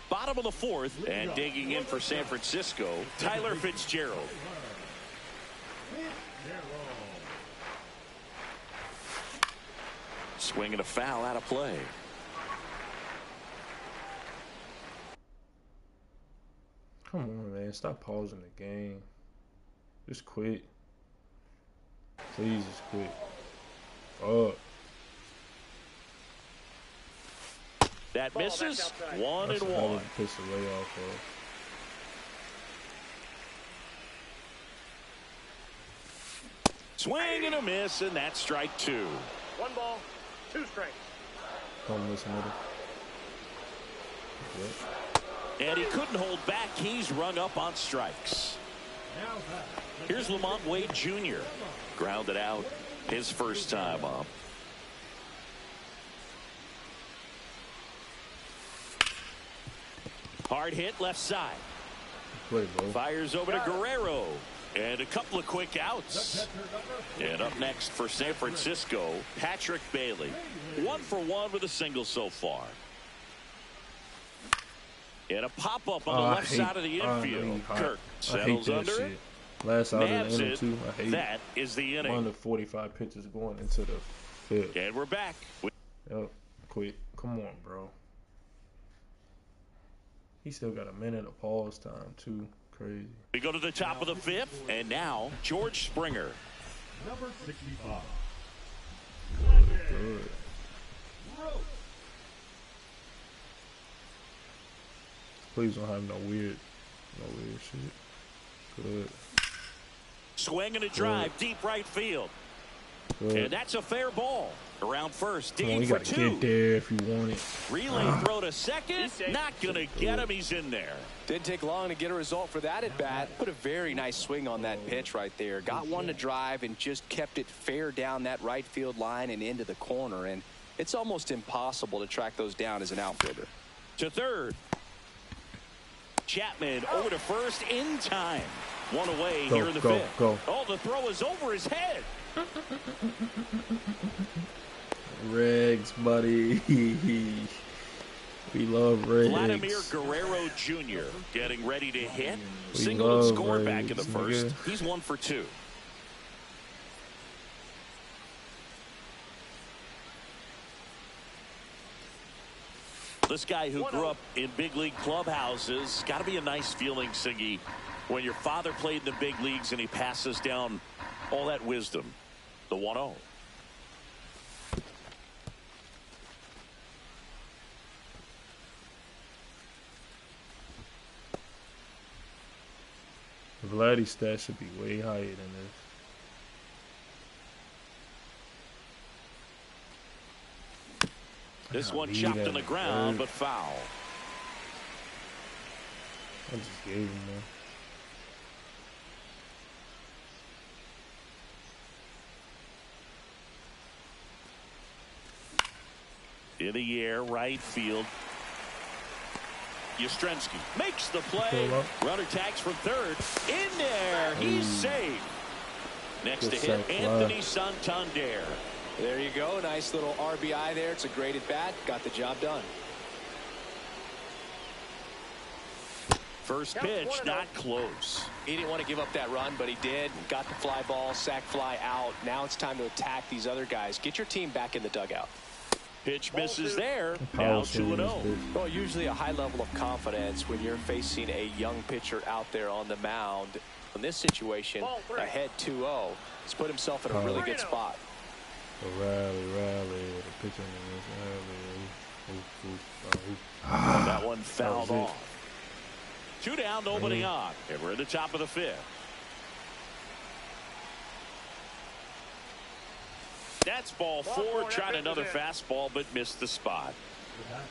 [SPEAKER 2] Bottom of the fourth, and digging in for San Francisco, Tyler Fitzgerald. Swinging a foul out of play.
[SPEAKER 1] Come on, man. Stop pausing the game. Just quit. Please just quit. Fuck.
[SPEAKER 2] That
[SPEAKER 4] Ball,
[SPEAKER 2] misses.
[SPEAKER 4] that's outside.
[SPEAKER 2] 1
[SPEAKER 1] That's
[SPEAKER 2] and
[SPEAKER 1] a hell
[SPEAKER 2] 1.
[SPEAKER 1] of a piss of layoff, bro.
[SPEAKER 2] Swing and a miss, and that's strike 2.
[SPEAKER 4] 1 ball, 2 strikes.
[SPEAKER 1] Don't miss another. Yep.
[SPEAKER 2] And he couldn't hold back. He's rung up on strikes. Here's Lamont Wade Jr. Grounded out his first time up. Hard hit left side.
[SPEAKER 1] Play, bro.
[SPEAKER 2] Fires over to Guerrero. And a couple of quick outs. And up next for San Francisco, Patrick Bailey. 1 for 1 with a single so far. And a pop-up on the left side of the infield. Kirk settles under it.
[SPEAKER 1] Shit. Last out of
[SPEAKER 2] Nabs
[SPEAKER 1] the
[SPEAKER 2] it.
[SPEAKER 1] inning, too. I hate
[SPEAKER 2] That is the inning.
[SPEAKER 1] 1 to 45 pitches going into the fifth.
[SPEAKER 2] And we're back.
[SPEAKER 1] Yep. Quit. Come on, bro. He still got a minute of pause time, too. Crazy.
[SPEAKER 2] We go to the top of the fifth, and now George Springer.
[SPEAKER 5] Number 65.
[SPEAKER 1] Good. Please don't have no weird shit. Good.
[SPEAKER 2] Swing and a drive, deep right field.
[SPEAKER 1] Good.
[SPEAKER 2] And that's a fair ball. Around first,
[SPEAKER 1] Come on,
[SPEAKER 2] digging
[SPEAKER 1] you
[SPEAKER 2] for
[SPEAKER 1] gotta
[SPEAKER 2] 2.
[SPEAKER 1] get there if you want it.
[SPEAKER 2] Relay throw to second. Not going to get him. He's in there.
[SPEAKER 3] Didn't take long to get a result for that at bat. Put a very nice swing on that pitch right there. Got one to drive and just kept it fair down that right field line and into the corner. And it's almost impossible to track those down as an outfielder.
[SPEAKER 2] To third. Chapman over to first in time. One away here in the fifth.
[SPEAKER 1] Go.
[SPEAKER 2] Oh, the throw is over his head.
[SPEAKER 1] Regs, buddy. We love Regs.
[SPEAKER 2] Vladimir Guerrero Jr. getting ready to hit.
[SPEAKER 1] We
[SPEAKER 2] Single and
[SPEAKER 1] love
[SPEAKER 2] scored
[SPEAKER 1] Regs,
[SPEAKER 2] back in the first.
[SPEAKER 1] nigga.
[SPEAKER 2] He's 1 for 2. This guy who grew up in big league clubhouses, got to be a nice feeling, Siggy, when your father played in the big leagues and he passes down all that wisdom. The 1-0.
[SPEAKER 1] Vladdy's stats should be way higher than this.
[SPEAKER 2] This one
[SPEAKER 1] leave
[SPEAKER 2] chopped
[SPEAKER 1] that
[SPEAKER 2] on the
[SPEAKER 1] in
[SPEAKER 2] ground,
[SPEAKER 1] third.
[SPEAKER 2] but foul.
[SPEAKER 1] I just gave him one.
[SPEAKER 2] In the air, right field. Yastrzemski makes the play. Runner tags from third. In there. He's safe. Next to hit, Anthony Santander.
[SPEAKER 3] There you go. Nice little RBI there. It's a great at bat. Got the job done.
[SPEAKER 2] First pitch, not close.
[SPEAKER 3] He didn't want to give up that run, but he did. Got the fly ball, sac fly out. Now it's time to attack these other guys. Get your team back in the dugout.
[SPEAKER 2] Pitch misses there. Now 2-0.
[SPEAKER 3] Well, usually a high level of confidence when you're facing a young pitcher out there on the mound. In this situation, ahead 2-0. He's put himself in a really good spot.
[SPEAKER 1] Rally. The pitcher
[SPEAKER 2] That one fouled off. 2 down, nobody on. And we're at the top of the fifth. That's ball 4. Tried another fastball, but missed the spot.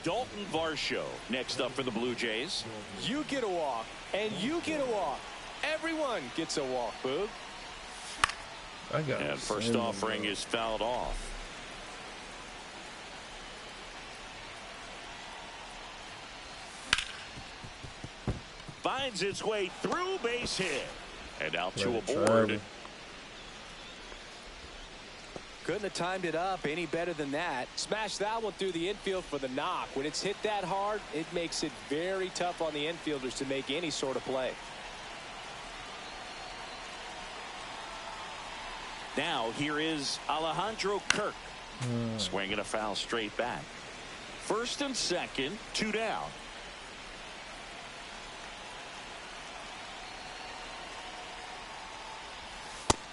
[SPEAKER 2] Dalton Varsho next up for the Blue Jays.
[SPEAKER 3] You get a walk, and you get a walk. Everyone gets a walk, Boog.
[SPEAKER 2] And first offering is fouled off. Finds its way through, base hit. And out to a board.
[SPEAKER 3] Couldn't have timed it up any better than that. Smash that one through the infield for the knock. When it's hit that hard, it makes it very tough on the infielders to make any sort of play.
[SPEAKER 2] Now here is Alejandro Kirk. Swinging a foul straight back. First and second, 2 down.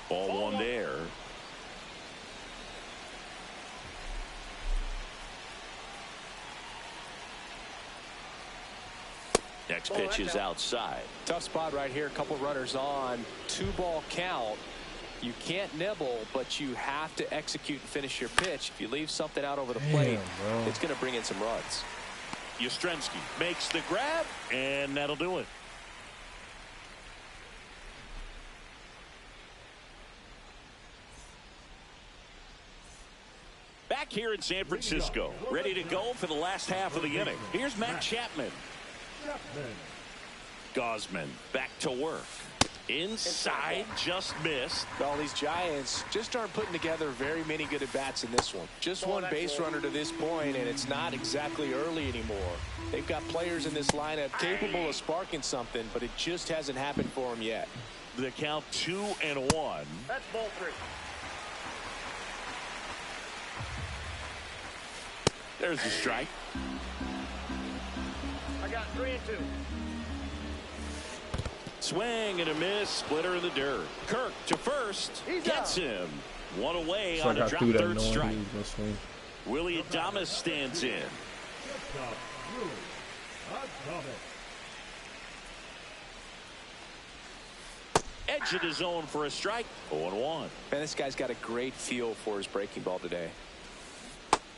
[SPEAKER 2] Ball 1 there. Next pitch is outside.
[SPEAKER 3] Tough spot right here. A couple runners on. 2-ball count. You can't nibble, but you have to execute and finish your pitch. If you leave something out over the plate, it's going to bring in some runs.
[SPEAKER 2] Yastrzemski makes the grab, and that'll do it. Back here in San Francisco, ready to go for the last half of the inning. Here's Matt Chapman. Gosman back to work. Inside, just missed.
[SPEAKER 3] Well, these Giants just aren't putting together very many good at-bats in this one. Just one base runner to this point, and it's not exactly early anymore. They've got players in this lineup capable of sparking something, but it just hasn't happened for them yet.
[SPEAKER 2] The count 2-1.
[SPEAKER 4] That's ball 3.
[SPEAKER 2] There's the strike.
[SPEAKER 4] I got 3 and 2.
[SPEAKER 2] Swing and a miss. Splitter in the dirt. Kirk to first. Gets him. 1 away
[SPEAKER 1] So
[SPEAKER 2] on a drop third strike. Willie Adames stands in. Edge of the zone for a strike. 0-1.
[SPEAKER 3] Man, this guy's got a great feel for his breaking ball today.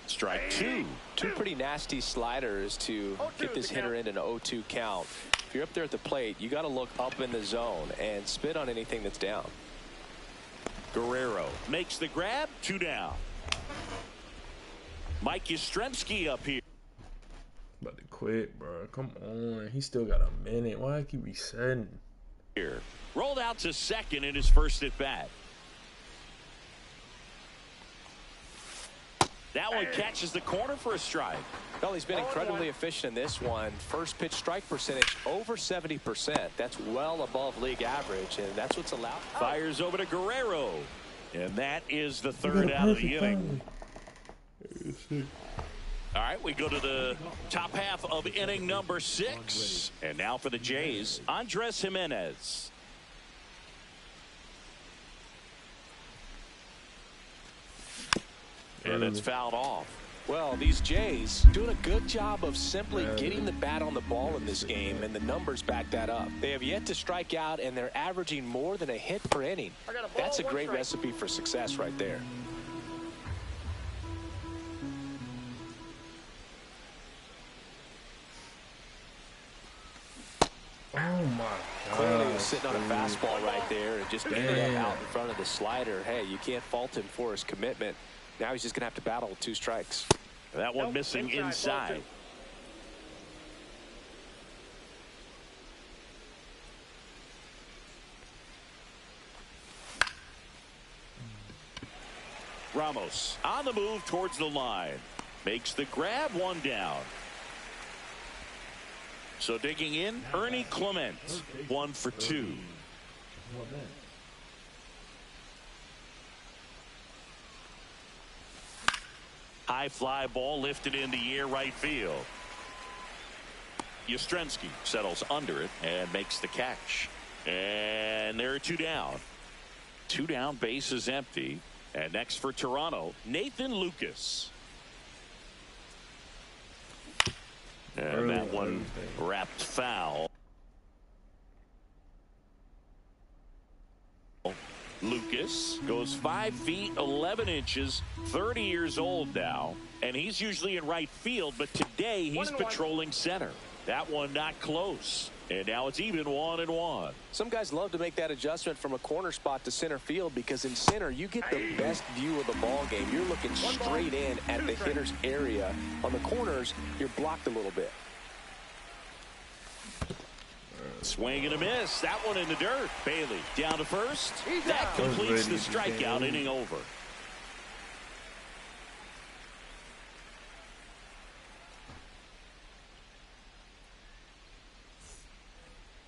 [SPEAKER 2] Strike 2.
[SPEAKER 3] Two pretty nasty sliders to get this hitter in an 0-2 count. If you're up there at the plate, you got to look up in the zone and spit on anything that's down.
[SPEAKER 2] Guerrero makes the grab. 2 down. Mike Yastrzemski up here.
[SPEAKER 1] About to quit, bro. Come on. He still got a minute. Why I keep resetting?
[SPEAKER 2] Here. Rolled out to second in his first at bat. That one catches the corner for a strike.
[SPEAKER 3] Well, he's been incredibly efficient in this one. First pitch strike percentage over 70%. That's well above league average, and that's what's allowed.
[SPEAKER 2] Fires over to Guerrero, and that is the third out of the inning. All right, we go to the top half of inning number 6, and now for the Jays, Andres Jimenez. And it's fouled off.
[SPEAKER 3] Well, these Jays doing a good job of simply getting the bat on the ball in this game, and the numbers back that up. They have yet to strike out, and they're averaging more than a hit per inning. That's a great recipe for success right there.
[SPEAKER 1] Oh my God.
[SPEAKER 3] Clearly he was sitting on a fastball right there and just beat it out in front of the slider. Hey, you can't fault him for his commitment. Now he's just going to have to battle with 2 strikes.
[SPEAKER 2] That one missing inside. Ramos on the move towards the line. Makes the grab. 1 down. So digging in, Ernie Clement. 1 for 2. High fly ball lifted in the air right field. Yastrzemski settles under it and makes the catch. And there are 2 down. 2 down, base is empty. And next for Toronto, Nathan Lucas. And that one wrapped foul. Lucas goes 5 feet 11 inches, 30 years old now, and he's usually in right field, but today he's patrolling center. That one not close. And now it's even 1-1.
[SPEAKER 3] Some guys love to make that adjustment from a corner spot to center field because in center you get the best view of the ball game. You're looking straight in at the hitter's area. On the corners, you're blocked a little bit.
[SPEAKER 2] Swing and a miss. That one in the dirt. Bailey down to first. That completes the strikeout. Inning over.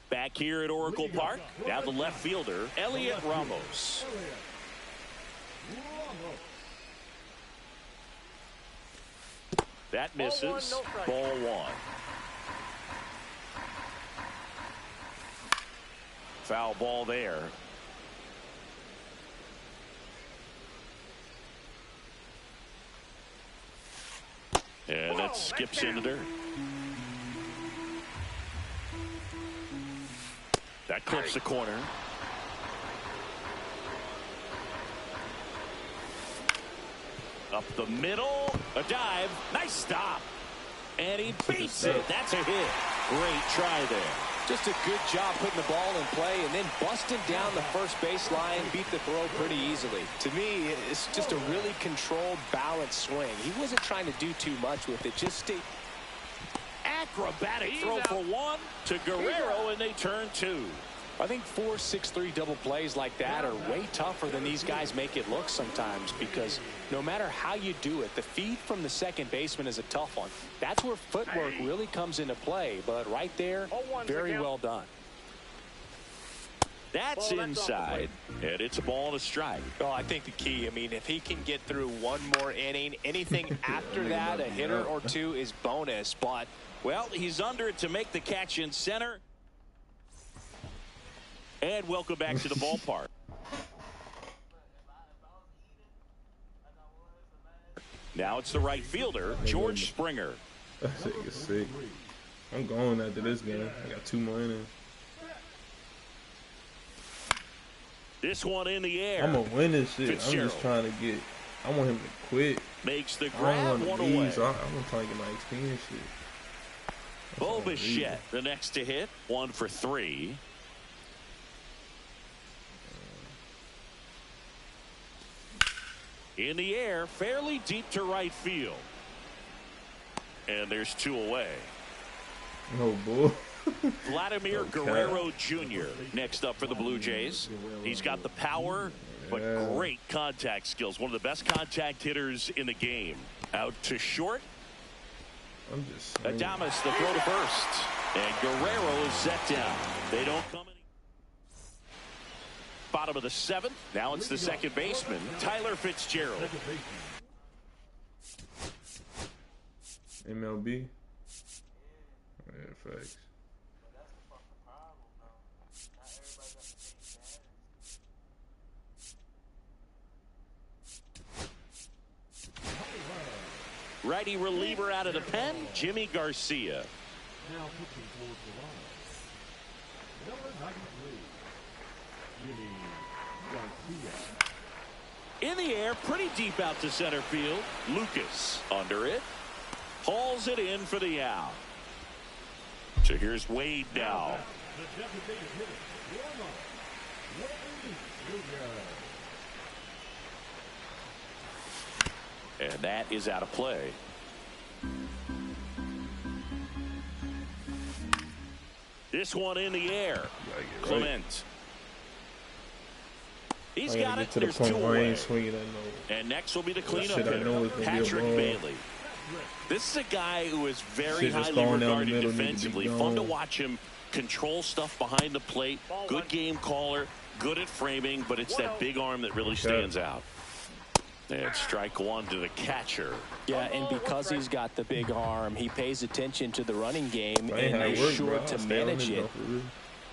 [SPEAKER 2] Back here at Oracle Park, now the left fielder, Elliot Ramos. That misses. Ball one. Foul ball there. And that skips in the dirt. That clips the corner. Up the middle. A dive. Nice stop. And he beats it. That's a hit. Great try there.
[SPEAKER 3] Just a good job putting the ball in play and then busting down the first baseline, beat the throw pretty easily. To me, it's just a really controlled, balanced swing. He wasn't trying to do too much with it. Just stay.
[SPEAKER 2] Acrobatic throw for one to Guerrero, and they turn two.
[SPEAKER 3] I think 4-6-3 double plays like that are way tougher than these guys make it look sometimes because no matter how you do it, the feed from the second baseman is a tough one. That's where footwork really comes into play, but right there, very well done.
[SPEAKER 2] That's inside, and it's a ball and a strike.
[SPEAKER 3] Oh, I think the key, I mean, if he can get through one more inning, anything after that, a hitter or two is bonus, but...
[SPEAKER 2] Well, he's under it to make the catch in center. And welcome back to the ballpark. Now it's the right fielder, George Springer.
[SPEAKER 1] That shit is sick. I'm going after this game. I got 2 more innings.
[SPEAKER 2] This one in the air.
[SPEAKER 1] I'm going to win this shit. I'm just trying to get... I want him to quit.
[SPEAKER 2] Makes the grab, one away.
[SPEAKER 1] So I'm trying to get my experience shit.
[SPEAKER 2] Bo Bichette, the next to hit. 1 for 3. In the air, fairly deep to right field. And there's 2 away.
[SPEAKER 1] Oh, boy.
[SPEAKER 2] Vladimir Guerrero Jr. next up for the Blue Jays. He's got the power, but great contact skills. One of the best contact hitters in the game. Out to short.
[SPEAKER 1] I'm just saying.
[SPEAKER 2] Adames the throw to first. And Guerrero is set down. They don't come any. Bottom of the 7th. Now it's the second baseman, Tyler Fitzgerald.
[SPEAKER 1] MLB. Yeah, facts.
[SPEAKER 2] Righty reliever out of the pen, Jimmy Garcia.
[SPEAKER 5] Now pitching towards the line. Number 93, Jimmy Garcia.
[SPEAKER 2] In the air, pretty deep out to center field. Lucas under it. Hauls it in for the out. So here's Wade now.
[SPEAKER 5] The designated hitter, Wade Jr.
[SPEAKER 2] And that is out of play. This one in the air. Clement. He's got it. There's 2 away. And next will be the cleanup hitter, Patrick Bailey. This is a guy who is very highly regarded defensively. Fun to watch him control stuff behind the plate. Good game caller. Good at framing. But it's that big arm that really stands out. And strike 1 to the catcher.
[SPEAKER 3] Yeah, and because he's got the big arm, he pays attention to the running game and is sure to manage it.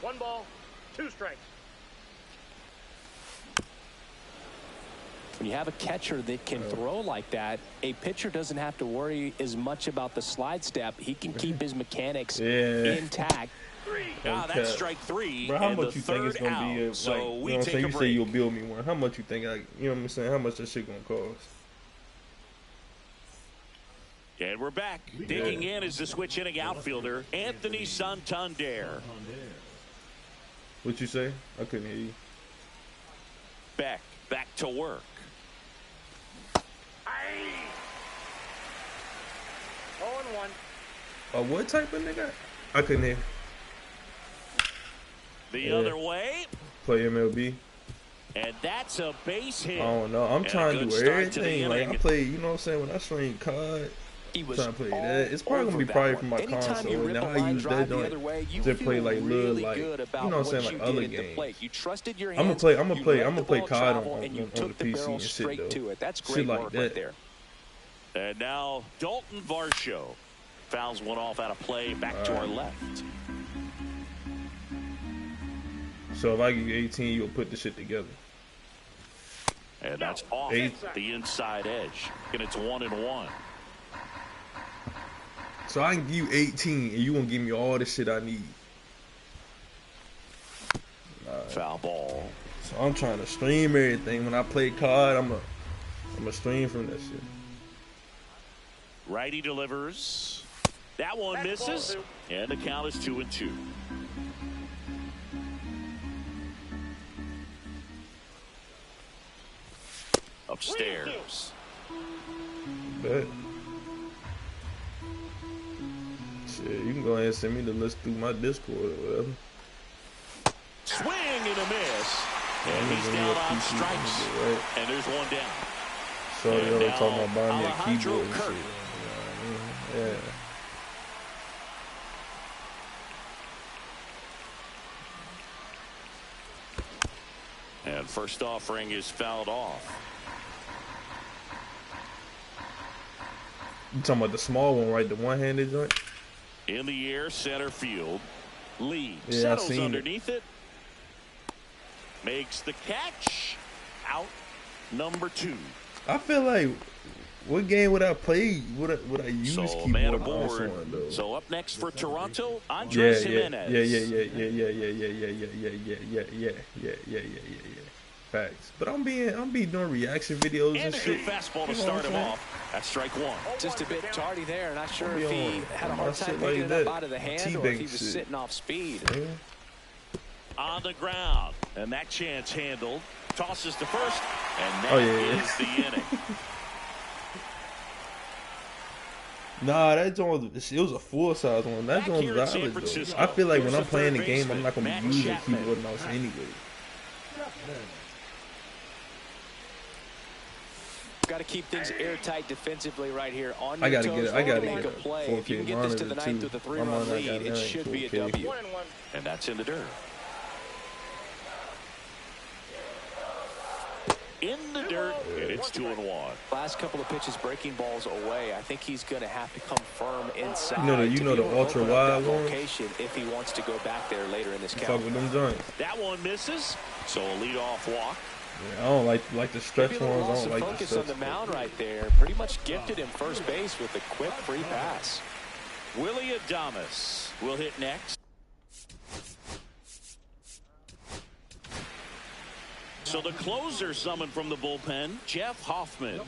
[SPEAKER 4] 1 ball, 2 strikes.
[SPEAKER 3] When you have a catcher that can throw like that, a pitcher doesn't have to worry as much about the slide step. He can keep his mechanics intact
[SPEAKER 2] Ah, that's strike 3.
[SPEAKER 1] Bro, how
[SPEAKER 2] and
[SPEAKER 1] much
[SPEAKER 2] the
[SPEAKER 1] you think it's
[SPEAKER 2] third
[SPEAKER 1] gonna be?
[SPEAKER 2] out. So
[SPEAKER 1] Like, you know
[SPEAKER 2] we
[SPEAKER 1] what I'm
[SPEAKER 2] take
[SPEAKER 1] saying?
[SPEAKER 2] a
[SPEAKER 1] You say
[SPEAKER 2] break.
[SPEAKER 1] you'll build me one. How much you think? You know what I'm saying? How much that shit gonna cost?
[SPEAKER 2] And we're back. Digging in is the switch hitting outfielder, Anthony Santander.
[SPEAKER 1] What you say? I couldn't hear you.
[SPEAKER 2] Back to work.
[SPEAKER 4] 0-1.
[SPEAKER 1] What type of nigga? I couldn't hear.
[SPEAKER 2] The other way.
[SPEAKER 1] Play MLB.
[SPEAKER 2] And that's a base hit.
[SPEAKER 1] I don't know. I'm
[SPEAKER 2] And
[SPEAKER 1] trying
[SPEAKER 2] a
[SPEAKER 1] to
[SPEAKER 2] good
[SPEAKER 1] do
[SPEAKER 2] start to the
[SPEAKER 1] everything. Like I
[SPEAKER 2] inning.
[SPEAKER 1] play, you know what I'm saying? When I stream COD,
[SPEAKER 3] He was
[SPEAKER 1] trying to play
[SPEAKER 3] all
[SPEAKER 1] that. It's probably gonna be
[SPEAKER 3] over
[SPEAKER 1] probably
[SPEAKER 3] that
[SPEAKER 1] from
[SPEAKER 3] one.
[SPEAKER 1] my
[SPEAKER 3] Anytime
[SPEAKER 1] console.
[SPEAKER 3] you
[SPEAKER 1] And
[SPEAKER 3] rip
[SPEAKER 1] now
[SPEAKER 3] a
[SPEAKER 1] I
[SPEAKER 3] line
[SPEAKER 1] use
[SPEAKER 3] drive
[SPEAKER 1] that
[SPEAKER 3] the
[SPEAKER 1] joint
[SPEAKER 3] other way, you
[SPEAKER 1] to
[SPEAKER 3] feel
[SPEAKER 1] play like little,
[SPEAKER 3] really
[SPEAKER 1] like
[SPEAKER 3] good about
[SPEAKER 1] you know what I'm saying,
[SPEAKER 3] what
[SPEAKER 1] like
[SPEAKER 3] you
[SPEAKER 1] other
[SPEAKER 3] did at the
[SPEAKER 1] games.
[SPEAKER 3] plate. You trusted your
[SPEAKER 1] I'm
[SPEAKER 3] hands.
[SPEAKER 1] gonna play. I'm
[SPEAKER 3] you
[SPEAKER 1] gonna play.
[SPEAKER 3] let
[SPEAKER 1] I'm
[SPEAKER 3] the
[SPEAKER 1] gonna play
[SPEAKER 3] ball
[SPEAKER 1] COD
[SPEAKER 3] travel,
[SPEAKER 1] on
[SPEAKER 3] and you
[SPEAKER 1] the
[SPEAKER 3] took the
[SPEAKER 1] PC
[SPEAKER 3] barrel
[SPEAKER 1] and shit
[SPEAKER 3] straight
[SPEAKER 1] though.
[SPEAKER 3] to it. That's
[SPEAKER 1] Shit
[SPEAKER 3] great
[SPEAKER 1] like
[SPEAKER 3] work
[SPEAKER 1] that.
[SPEAKER 3] right there.
[SPEAKER 2] And now Dalton Varsho fouls one off out of play back to our left.
[SPEAKER 1] So if I give you 18, you'll put the shit together.
[SPEAKER 2] And that's off the inside edge. And it's 1-1.
[SPEAKER 1] So I can give you 18, and you gonna give me all the shit I need.
[SPEAKER 2] Foul ball.
[SPEAKER 1] So I'm trying to stream everything. When I play COD, I'm a stream from that shit.
[SPEAKER 2] Righty delivers. That one misses. And the count is 2-2. Upstairs.
[SPEAKER 1] Bet. Shit, you can go ahead and send me the list through my Discord or whatever.
[SPEAKER 2] Swing and a miss. And he's down on strikes.
[SPEAKER 1] Right?
[SPEAKER 2] And there's one down.
[SPEAKER 1] So
[SPEAKER 2] And
[SPEAKER 1] they already
[SPEAKER 2] now
[SPEAKER 1] talking about buying me a
[SPEAKER 2] Alejandro
[SPEAKER 1] keyboard and shit.
[SPEAKER 2] Kirk.
[SPEAKER 1] You know what I mean? Yeah.
[SPEAKER 2] And first offering is fouled off.
[SPEAKER 1] You talking about the small one, right? The one-handed joint?
[SPEAKER 2] In the air, center field. Lee
[SPEAKER 1] Yeah, I
[SPEAKER 2] settles
[SPEAKER 1] seen
[SPEAKER 2] underneath it. Makes the catch. Out number 2.
[SPEAKER 1] I feel like, what game would I play? Would I use
[SPEAKER 2] So
[SPEAKER 1] keyboard
[SPEAKER 2] man
[SPEAKER 1] and mouse
[SPEAKER 2] aboard.
[SPEAKER 1] on, though?
[SPEAKER 2] So up next for Toronto,
[SPEAKER 1] Yeah,
[SPEAKER 2] Andres
[SPEAKER 1] yeah,
[SPEAKER 2] Jimenez.
[SPEAKER 1] yeah. Facts. But I'm be doing reaction videos
[SPEAKER 2] And
[SPEAKER 1] and
[SPEAKER 2] a
[SPEAKER 1] shit.
[SPEAKER 2] good fastball to
[SPEAKER 1] You know
[SPEAKER 2] start
[SPEAKER 1] what
[SPEAKER 2] him
[SPEAKER 1] I'm saying?
[SPEAKER 2] off. That's strike 1.
[SPEAKER 3] Just a bit tardy there. Not sure
[SPEAKER 1] Be
[SPEAKER 3] if he
[SPEAKER 1] on
[SPEAKER 3] had a
[SPEAKER 1] my
[SPEAKER 3] hard
[SPEAKER 1] shit
[SPEAKER 3] time
[SPEAKER 1] like
[SPEAKER 3] picking it
[SPEAKER 1] that.
[SPEAKER 3] up out of the hand or if
[SPEAKER 1] T-bank
[SPEAKER 3] he was
[SPEAKER 1] shit.
[SPEAKER 3] sitting off speed.
[SPEAKER 1] Yeah.
[SPEAKER 2] On the ground. And that chance handled. Tosses to first. And that is the inning.
[SPEAKER 1] Nah, that joint, it was a full-size one. That
[SPEAKER 2] Back
[SPEAKER 1] joint's
[SPEAKER 2] here in San
[SPEAKER 1] valid, though.
[SPEAKER 2] Francisco,
[SPEAKER 1] I feel like when
[SPEAKER 2] here's
[SPEAKER 1] I'm
[SPEAKER 2] the
[SPEAKER 1] playing the
[SPEAKER 2] third
[SPEAKER 1] game, I'm
[SPEAKER 2] baseman,
[SPEAKER 1] not going to
[SPEAKER 2] Matt
[SPEAKER 1] be using
[SPEAKER 2] Chapman.
[SPEAKER 1] keyboard and mouse anyway.
[SPEAKER 3] Got to keep things airtight defensively right here. On your
[SPEAKER 1] I gotta
[SPEAKER 3] toes,
[SPEAKER 1] get it. I gotta
[SPEAKER 3] make
[SPEAKER 1] get
[SPEAKER 3] a
[SPEAKER 1] it.
[SPEAKER 3] play.
[SPEAKER 1] 4K
[SPEAKER 3] If you can get this to the
[SPEAKER 1] monitor,
[SPEAKER 3] ninth with a
[SPEAKER 1] too. I'm on
[SPEAKER 3] 3-run
[SPEAKER 1] that
[SPEAKER 3] lead, it
[SPEAKER 1] goddamn
[SPEAKER 3] should be a
[SPEAKER 1] 4K.
[SPEAKER 3] W.
[SPEAKER 4] 1-1.
[SPEAKER 2] And that's in the dirt. In the dirt, and it's 2-1.
[SPEAKER 3] Last couple of pitches breaking balls away. I think he's going to have to come firm inside.
[SPEAKER 1] You know the
[SPEAKER 3] to be able to
[SPEAKER 1] ultra
[SPEAKER 3] open up
[SPEAKER 1] wide
[SPEAKER 3] that
[SPEAKER 1] one?
[SPEAKER 3] location if he wants to go back there later in this
[SPEAKER 1] Fuck
[SPEAKER 3] count.
[SPEAKER 1] with them joints.
[SPEAKER 2] That one misses. So a leadoff walk.
[SPEAKER 1] Yeah, I don't like the stretch
[SPEAKER 3] Maybe a little
[SPEAKER 1] ones. I
[SPEAKER 3] loss
[SPEAKER 1] don't
[SPEAKER 3] of
[SPEAKER 1] like the
[SPEAKER 3] focus
[SPEAKER 1] stretch
[SPEAKER 3] on the
[SPEAKER 1] ones.
[SPEAKER 3] mound right there. Pretty much gifted him first base with a quick free pass.
[SPEAKER 2] Willie Adames will hit next. So the closer summoned from the bullpen, Jeff Hoffman.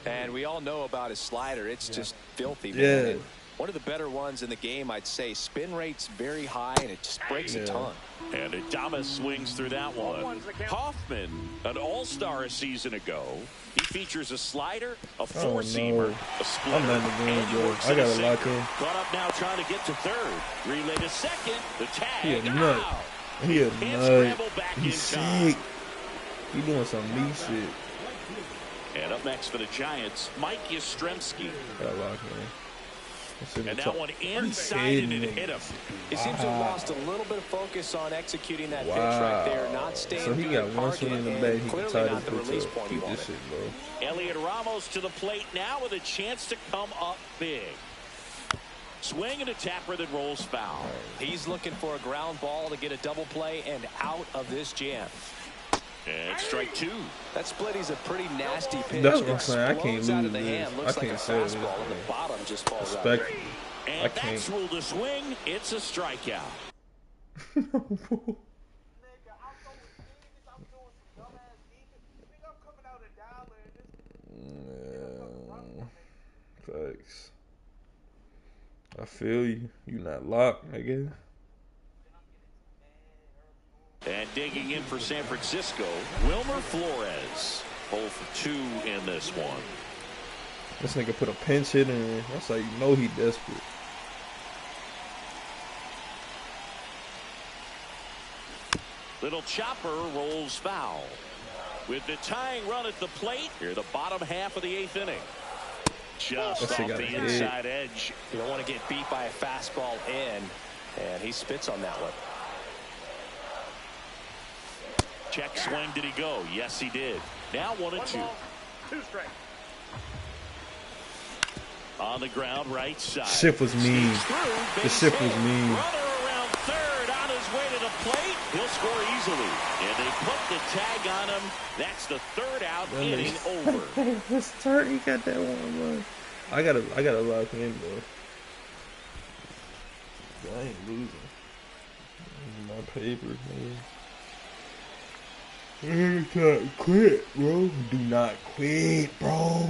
[SPEAKER 3] And we all know about his slider. It's just filthy, man.
[SPEAKER 1] Yeah.
[SPEAKER 3] And one of the better ones in the game, I'd say. Spin rate's very high, and it just breaks a ton.
[SPEAKER 2] And Adames swings through that one. Hoffman, an all-star a season ago. He features a slider, a four-seamer, a splitter,
[SPEAKER 1] I'm letting the game
[SPEAKER 2] and he
[SPEAKER 1] go.
[SPEAKER 2] works
[SPEAKER 1] I
[SPEAKER 2] in a
[SPEAKER 1] got a
[SPEAKER 2] sinker.
[SPEAKER 1] lock in.
[SPEAKER 2] Caught up now trying to get to third. Relay to second. The tag.
[SPEAKER 1] He a nut.
[SPEAKER 2] Out.
[SPEAKER 1] He a
[SPEAKER 2] And
[SPEAKER 1] nut.
[SPEAKER 2] scramble back in
[SPEAKER 1] He's
[SPEAKER 2] time.
[SPEAKER 1] sick. He doing some me shit.
[SPEAKER 2] And up next for the Giants, Mike Yastrzemski.
[SPEAKER 1] Got a lock in.
[SPEAKER 2] And that one inside and it hit him.
[SPEAKER 3] He seems to have lost a little bit of focus on executing that pitch right there, not staying
[SPEAKER 1] So he
[SPEAKER 3] through
[SPEAKER 1] got
[SPEAKER 3] the
[SPEAKER 1] one
[SPEAKER 3] target,
[SPEAKER 1] swing in the
[SPEAKER 3] and
[SPEAKER 1] back. He can
[SPEAKER 3] clearly
[SPEAKER 1] tie
[SPEAKER 3] not
[SPEAKER 1] this
[SPEAKER 3] the release
[SPEAKER 1] bitch up.
[SPEAKER 3] point he
[SPEAKER 1] Keep
[SPEAKER 3] wanted.
[SPEAKER 1] this shit, bro.
[SPEAKER 2] Elliot Ramos to the plate now with a chance to come up big. Swing and a tapper that rolls foul.
[SPEAKER 3] He's looking for a ground ball to get a double play and out of this jam.
[SPEAKER 2] And strike 2.
[SPEAKER 3] That split is a pretty nasty pitch.
[SPEAKER 1] That's what I'm saying. I can't
[SPEAKER 3] Explodes out of
[SPEAKER 1] lose
[SPEAKER 3] the hand.
[SPEAKER 1] this.
[SPEAKER 3] Looks
[SPEAKER 1] I
[SPEAKER 3] like a
[SPEAKER 1] can't sell this,
[SPEAKER 3] fastball, and the
[SPEAKER 1] man.
[SPEAKER 3] bottom just falls out.
[SPEAKER 1] Respectfully.
[SPEAKER 2] And
[SPEAKER 1] I
[SPEAKER 2] that's
[SPEAKER 1] can't.
[SPEAKER 2] ruled a swing. It's a strikeout.
[SPEAKER 1] Yeah, facts. I feel you. You not locked, nigga.
[SPEAKER 2] And digging in for San Francisco, Wilmer Flores. 0 for 2 in this one.
[SPEAKER 1] This nigga put a pinch hit in. That's how you know he desperate.
[SPEAKER 2] Little chopper rolls foul. With the tying run at the plate, here the bottom half of the 8th inning. Just off the inside edge.
[SPEAKER 3] You don't want to get beat by a fastball in, and he spits on that one.
[SPEAKER 2] Check swing, did he go? Yes, he did. Now 1-2.
[SPEAKER 4] 2 strikes.
[SPEAKER 2] On the ground, right side.
[SPEAKER 1] Shit was mean. The shit was mean.
[SPEAKER 2] Runner around third, on his way to the plate. He'll score easily. And they put the tag on him. That's the 3rd out, inning over.
[SPEAKER 1] Let's start. He got that one, bro. I gotta lock in, bro. I ain't losing. My paper, man. You can't quit, bro. Do not quit, bro.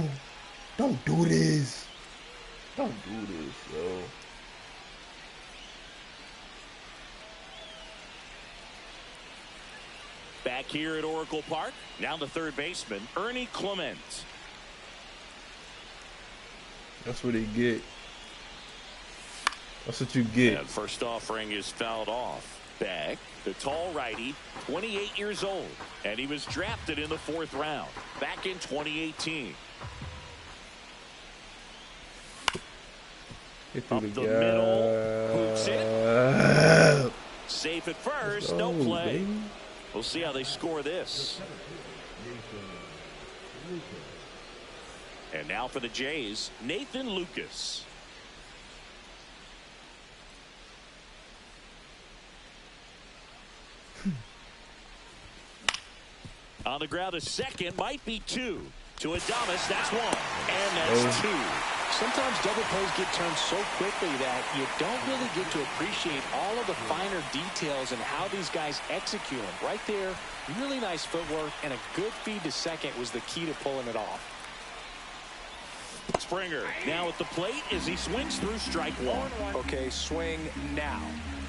[SPEAKER 1] Don't do this. Don't do this, bro.
[SPEAKER 2] Back here at Oracle Park, now the third baseman, Ernie Clement.
[SPEAKER 1] That's what they get. That's what you get.
[SPEAKER 2] And first offering is fouled off. Back, the tall righty, 28 years old, and he was drafted in the 4th round back in 2018.
[SPEAKER 1] Hit through
[SPEAKER 2] Up the
[SPEAKER 1] guy.
[SPEAKER 2] middle, hoops it. Safe at first, no play.
[SPEAKER 1] Baby.
[SPEAKER 2] We'll see how they score this. And now for the Jays, Nathan Lucas. On the ground, a second, might be 2. To Adames, that's 1. And that's 2.
[SPEAKER 3] Sometimes double plays get turned so quickly that you don't really get to appreciate all of the finer details and how these guys execute them. Right there, really nice footwork, and a good feed to second was the key to pulling it off.
[SPEAKER 2] Springer now at the plate as he swings through strike 1.
[SPEAKER 3] Okay, swing now.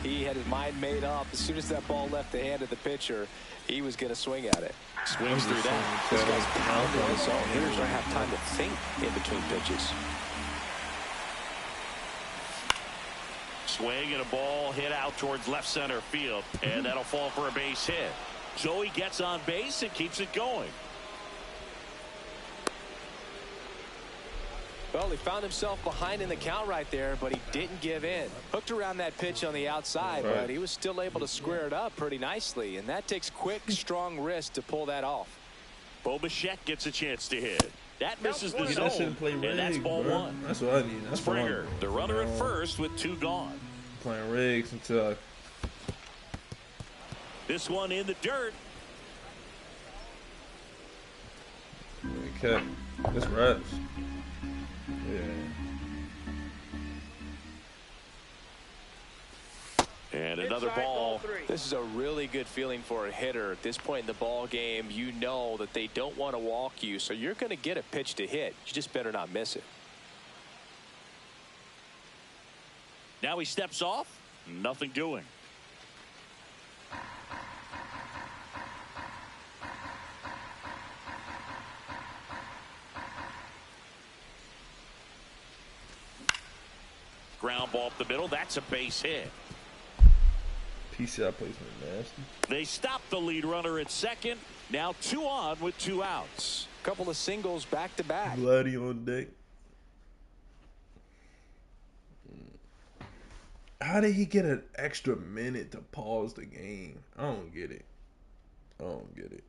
[SPEAKER 3] He had his mind made up. As soon as that ball left the hand of the pitcher, he was going to swing at it.
[SPEAKER 2] Swings through that.
[SPEAKER 3] This guy's pounding his own. Hitters don't have time to think in between pitches.
[SPEAKER 2] Swing and a ball hit out towards left center field, and that'll fall for a base hit. So he gets on base and keeps it going.
[SPEAKER 3] Well, he found himself behind in the count right there, but he didn't give in. Hooked around that pitch on the outside, but he was still able to square it up pretty nicely, and that takes quick, strong wrist to pull that off.
[SPEAKER 2] Bo Bichette gets a chance to hit. That misses the
[SPEAKER 1] That
[SPEAKER 2] zone,
[SPEAKER 1] shouldn't play
[SPEAKER 2] and that's ball
[SPEAKER 1] bro.
[SPEAKER 2] 1.
[SPEAKER 1] That's what I need. That's
[SPEAKER 2] Springer, the runner at first with 2 gone.
[SPEAKER 1] Playing rigs until
[SPEAKER 2] This one in the dirt.
[SPEAKER 1] okay. This raps. Yeah.
[SPEAKER 2] And another
[SPEAKER 4] Inside
[SPEAKER 2] ball.
[SPEAKER 4] 3.
[SPEAKER 3] This is a really good feeling for a hitter. At this point in the ball game, you know that they don't want to walk you, so you're going to get a pitch to hit. You just better not miss it.
[SPEAKER 2] Now he steps off. Nothing doing. Ground ball up the middle. That's a base hit.
[SPEAKER 1] PCI placement nasty.
[SPEAKER 2] They stop the lead runner at second. Now 2 on with 2 outs.
[SPEAKER 3] Couple of singles back to back.
[SPEAKER 1] Bloody on deck. How did he get an extra minute to pause the game? I don't get it. I don't get it.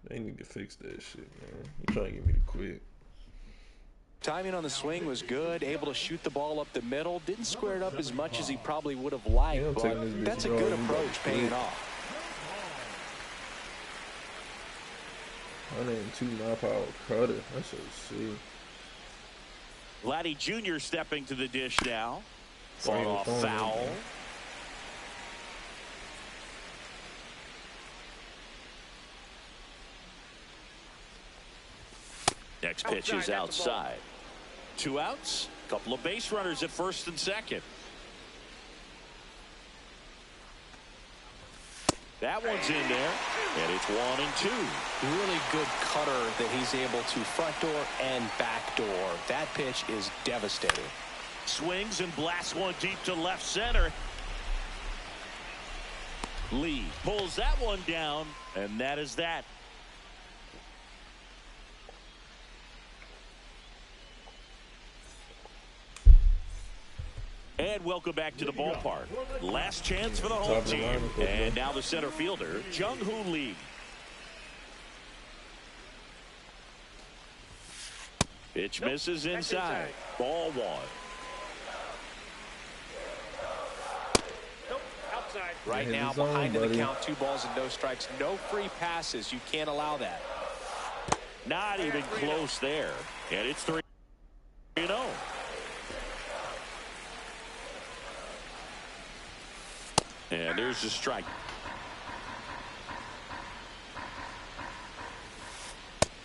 [SPEAKER 1] They need to fix that shit, man. You trying to get me to quit.
[SPEAKER 3] Timing on the swing was good. Able to shoot the ball up the middle. Didn't square it up as much as he probably would have liked, but that's a good approach, paying off.
[SPEAKER 1] 102 mile per hour cutter. That's so sick.
[SPEAKER 2] Vladdy Jr. stepping to the dish now. Fought off foul. Next pitch is outside. 2 outs. Couple of base runners at first and second. That one's in there, and it's 1-2.
[SPEAKER 3] Really good cutter that he's able to front door and back door. That pitch is devastating.
[SPEAKER 2] Swings and blasts one deep to left center. Lee pulls that one down, and that is that. And welcome back to the ballpark. Last chance for the home team. And now the center fielder, Jung-Hoo Lee. Pitch misses inside. Ball 1.
[SPEAKER 4] Outside.
[SPEAKER 3] Right now, behind in the count, 2 balls and no strikes. No free passes. You can't allow that.
[SPEAKER 2] Not even close there. And it's 3-0. And there's the strike.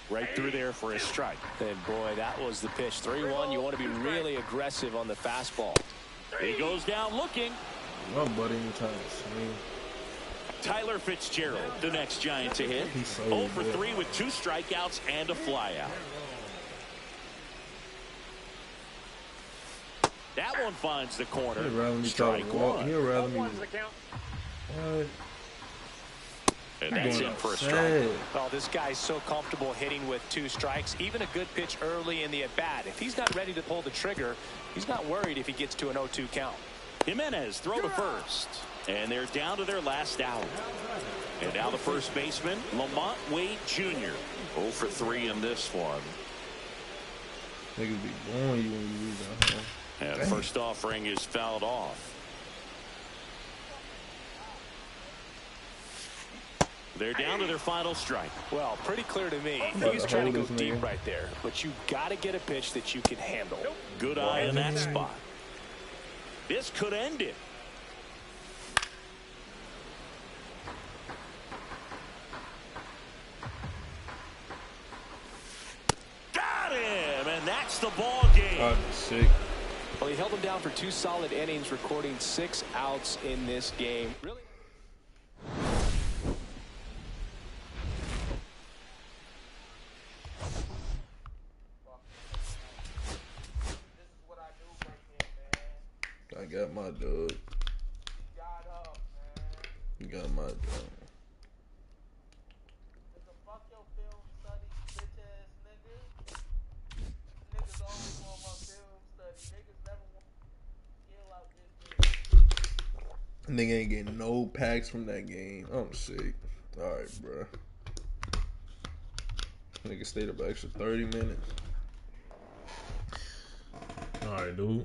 [SPEAKER 2] Right through there for a strike.
[SPEAKER 3] And boy, that was the pitch. 3-1. You want to be really aggressive on the fastball.
[SPEAKER 2] He goes down looking.
[SPEAKER 1] My buddy in the times.
[SPEAKER 2] Tyler Fitzgerald, the next Giant to hit. 0 for 3 with 2 strikeouts and a flyout. That one finds the corner. Strike 1.
[SPEAKER 1] He'll rather me.
[SPEAKER 2] And that's in for a strike.
[SPEAKER 3] Well, this guy's so comfortable hitting with 2 strikes. Even a good pitch early in the at-bat. If he's not ready to pull the trigger, he's not worried if he gets to an 0-2 count.
[SPEAKER 2] Jimenez throw to first. And they're down to their last out. And now the first baseman, Lamont Wade Jr. 0 for 3 in this one.
[SPEAKER 1] Niggas be blowing you when you lose at home.
[SPEAKER 2] And first offering is fouled off. They're down to their final strike.
[SPEAKER 3] Well, pretty clear to me. He was trying to go deep right there. But you got to get a pitch that you can handle.
[SPEAKER 2] Good eye in that spot. This could end it. Got him, and that's the ball game.
[SPEAKER 1] God, sick.
[SPEAKER 3] Well, he held him down for 2 solid innings, recording 6 outs in this game. Really?
[SPEAKER 1] I got my dog. You got my dog. Nigga ain't getting no packs from that game. I'm sick. Alright, bro. Nigga stayed up an extra 30 minutes. Alright, dude.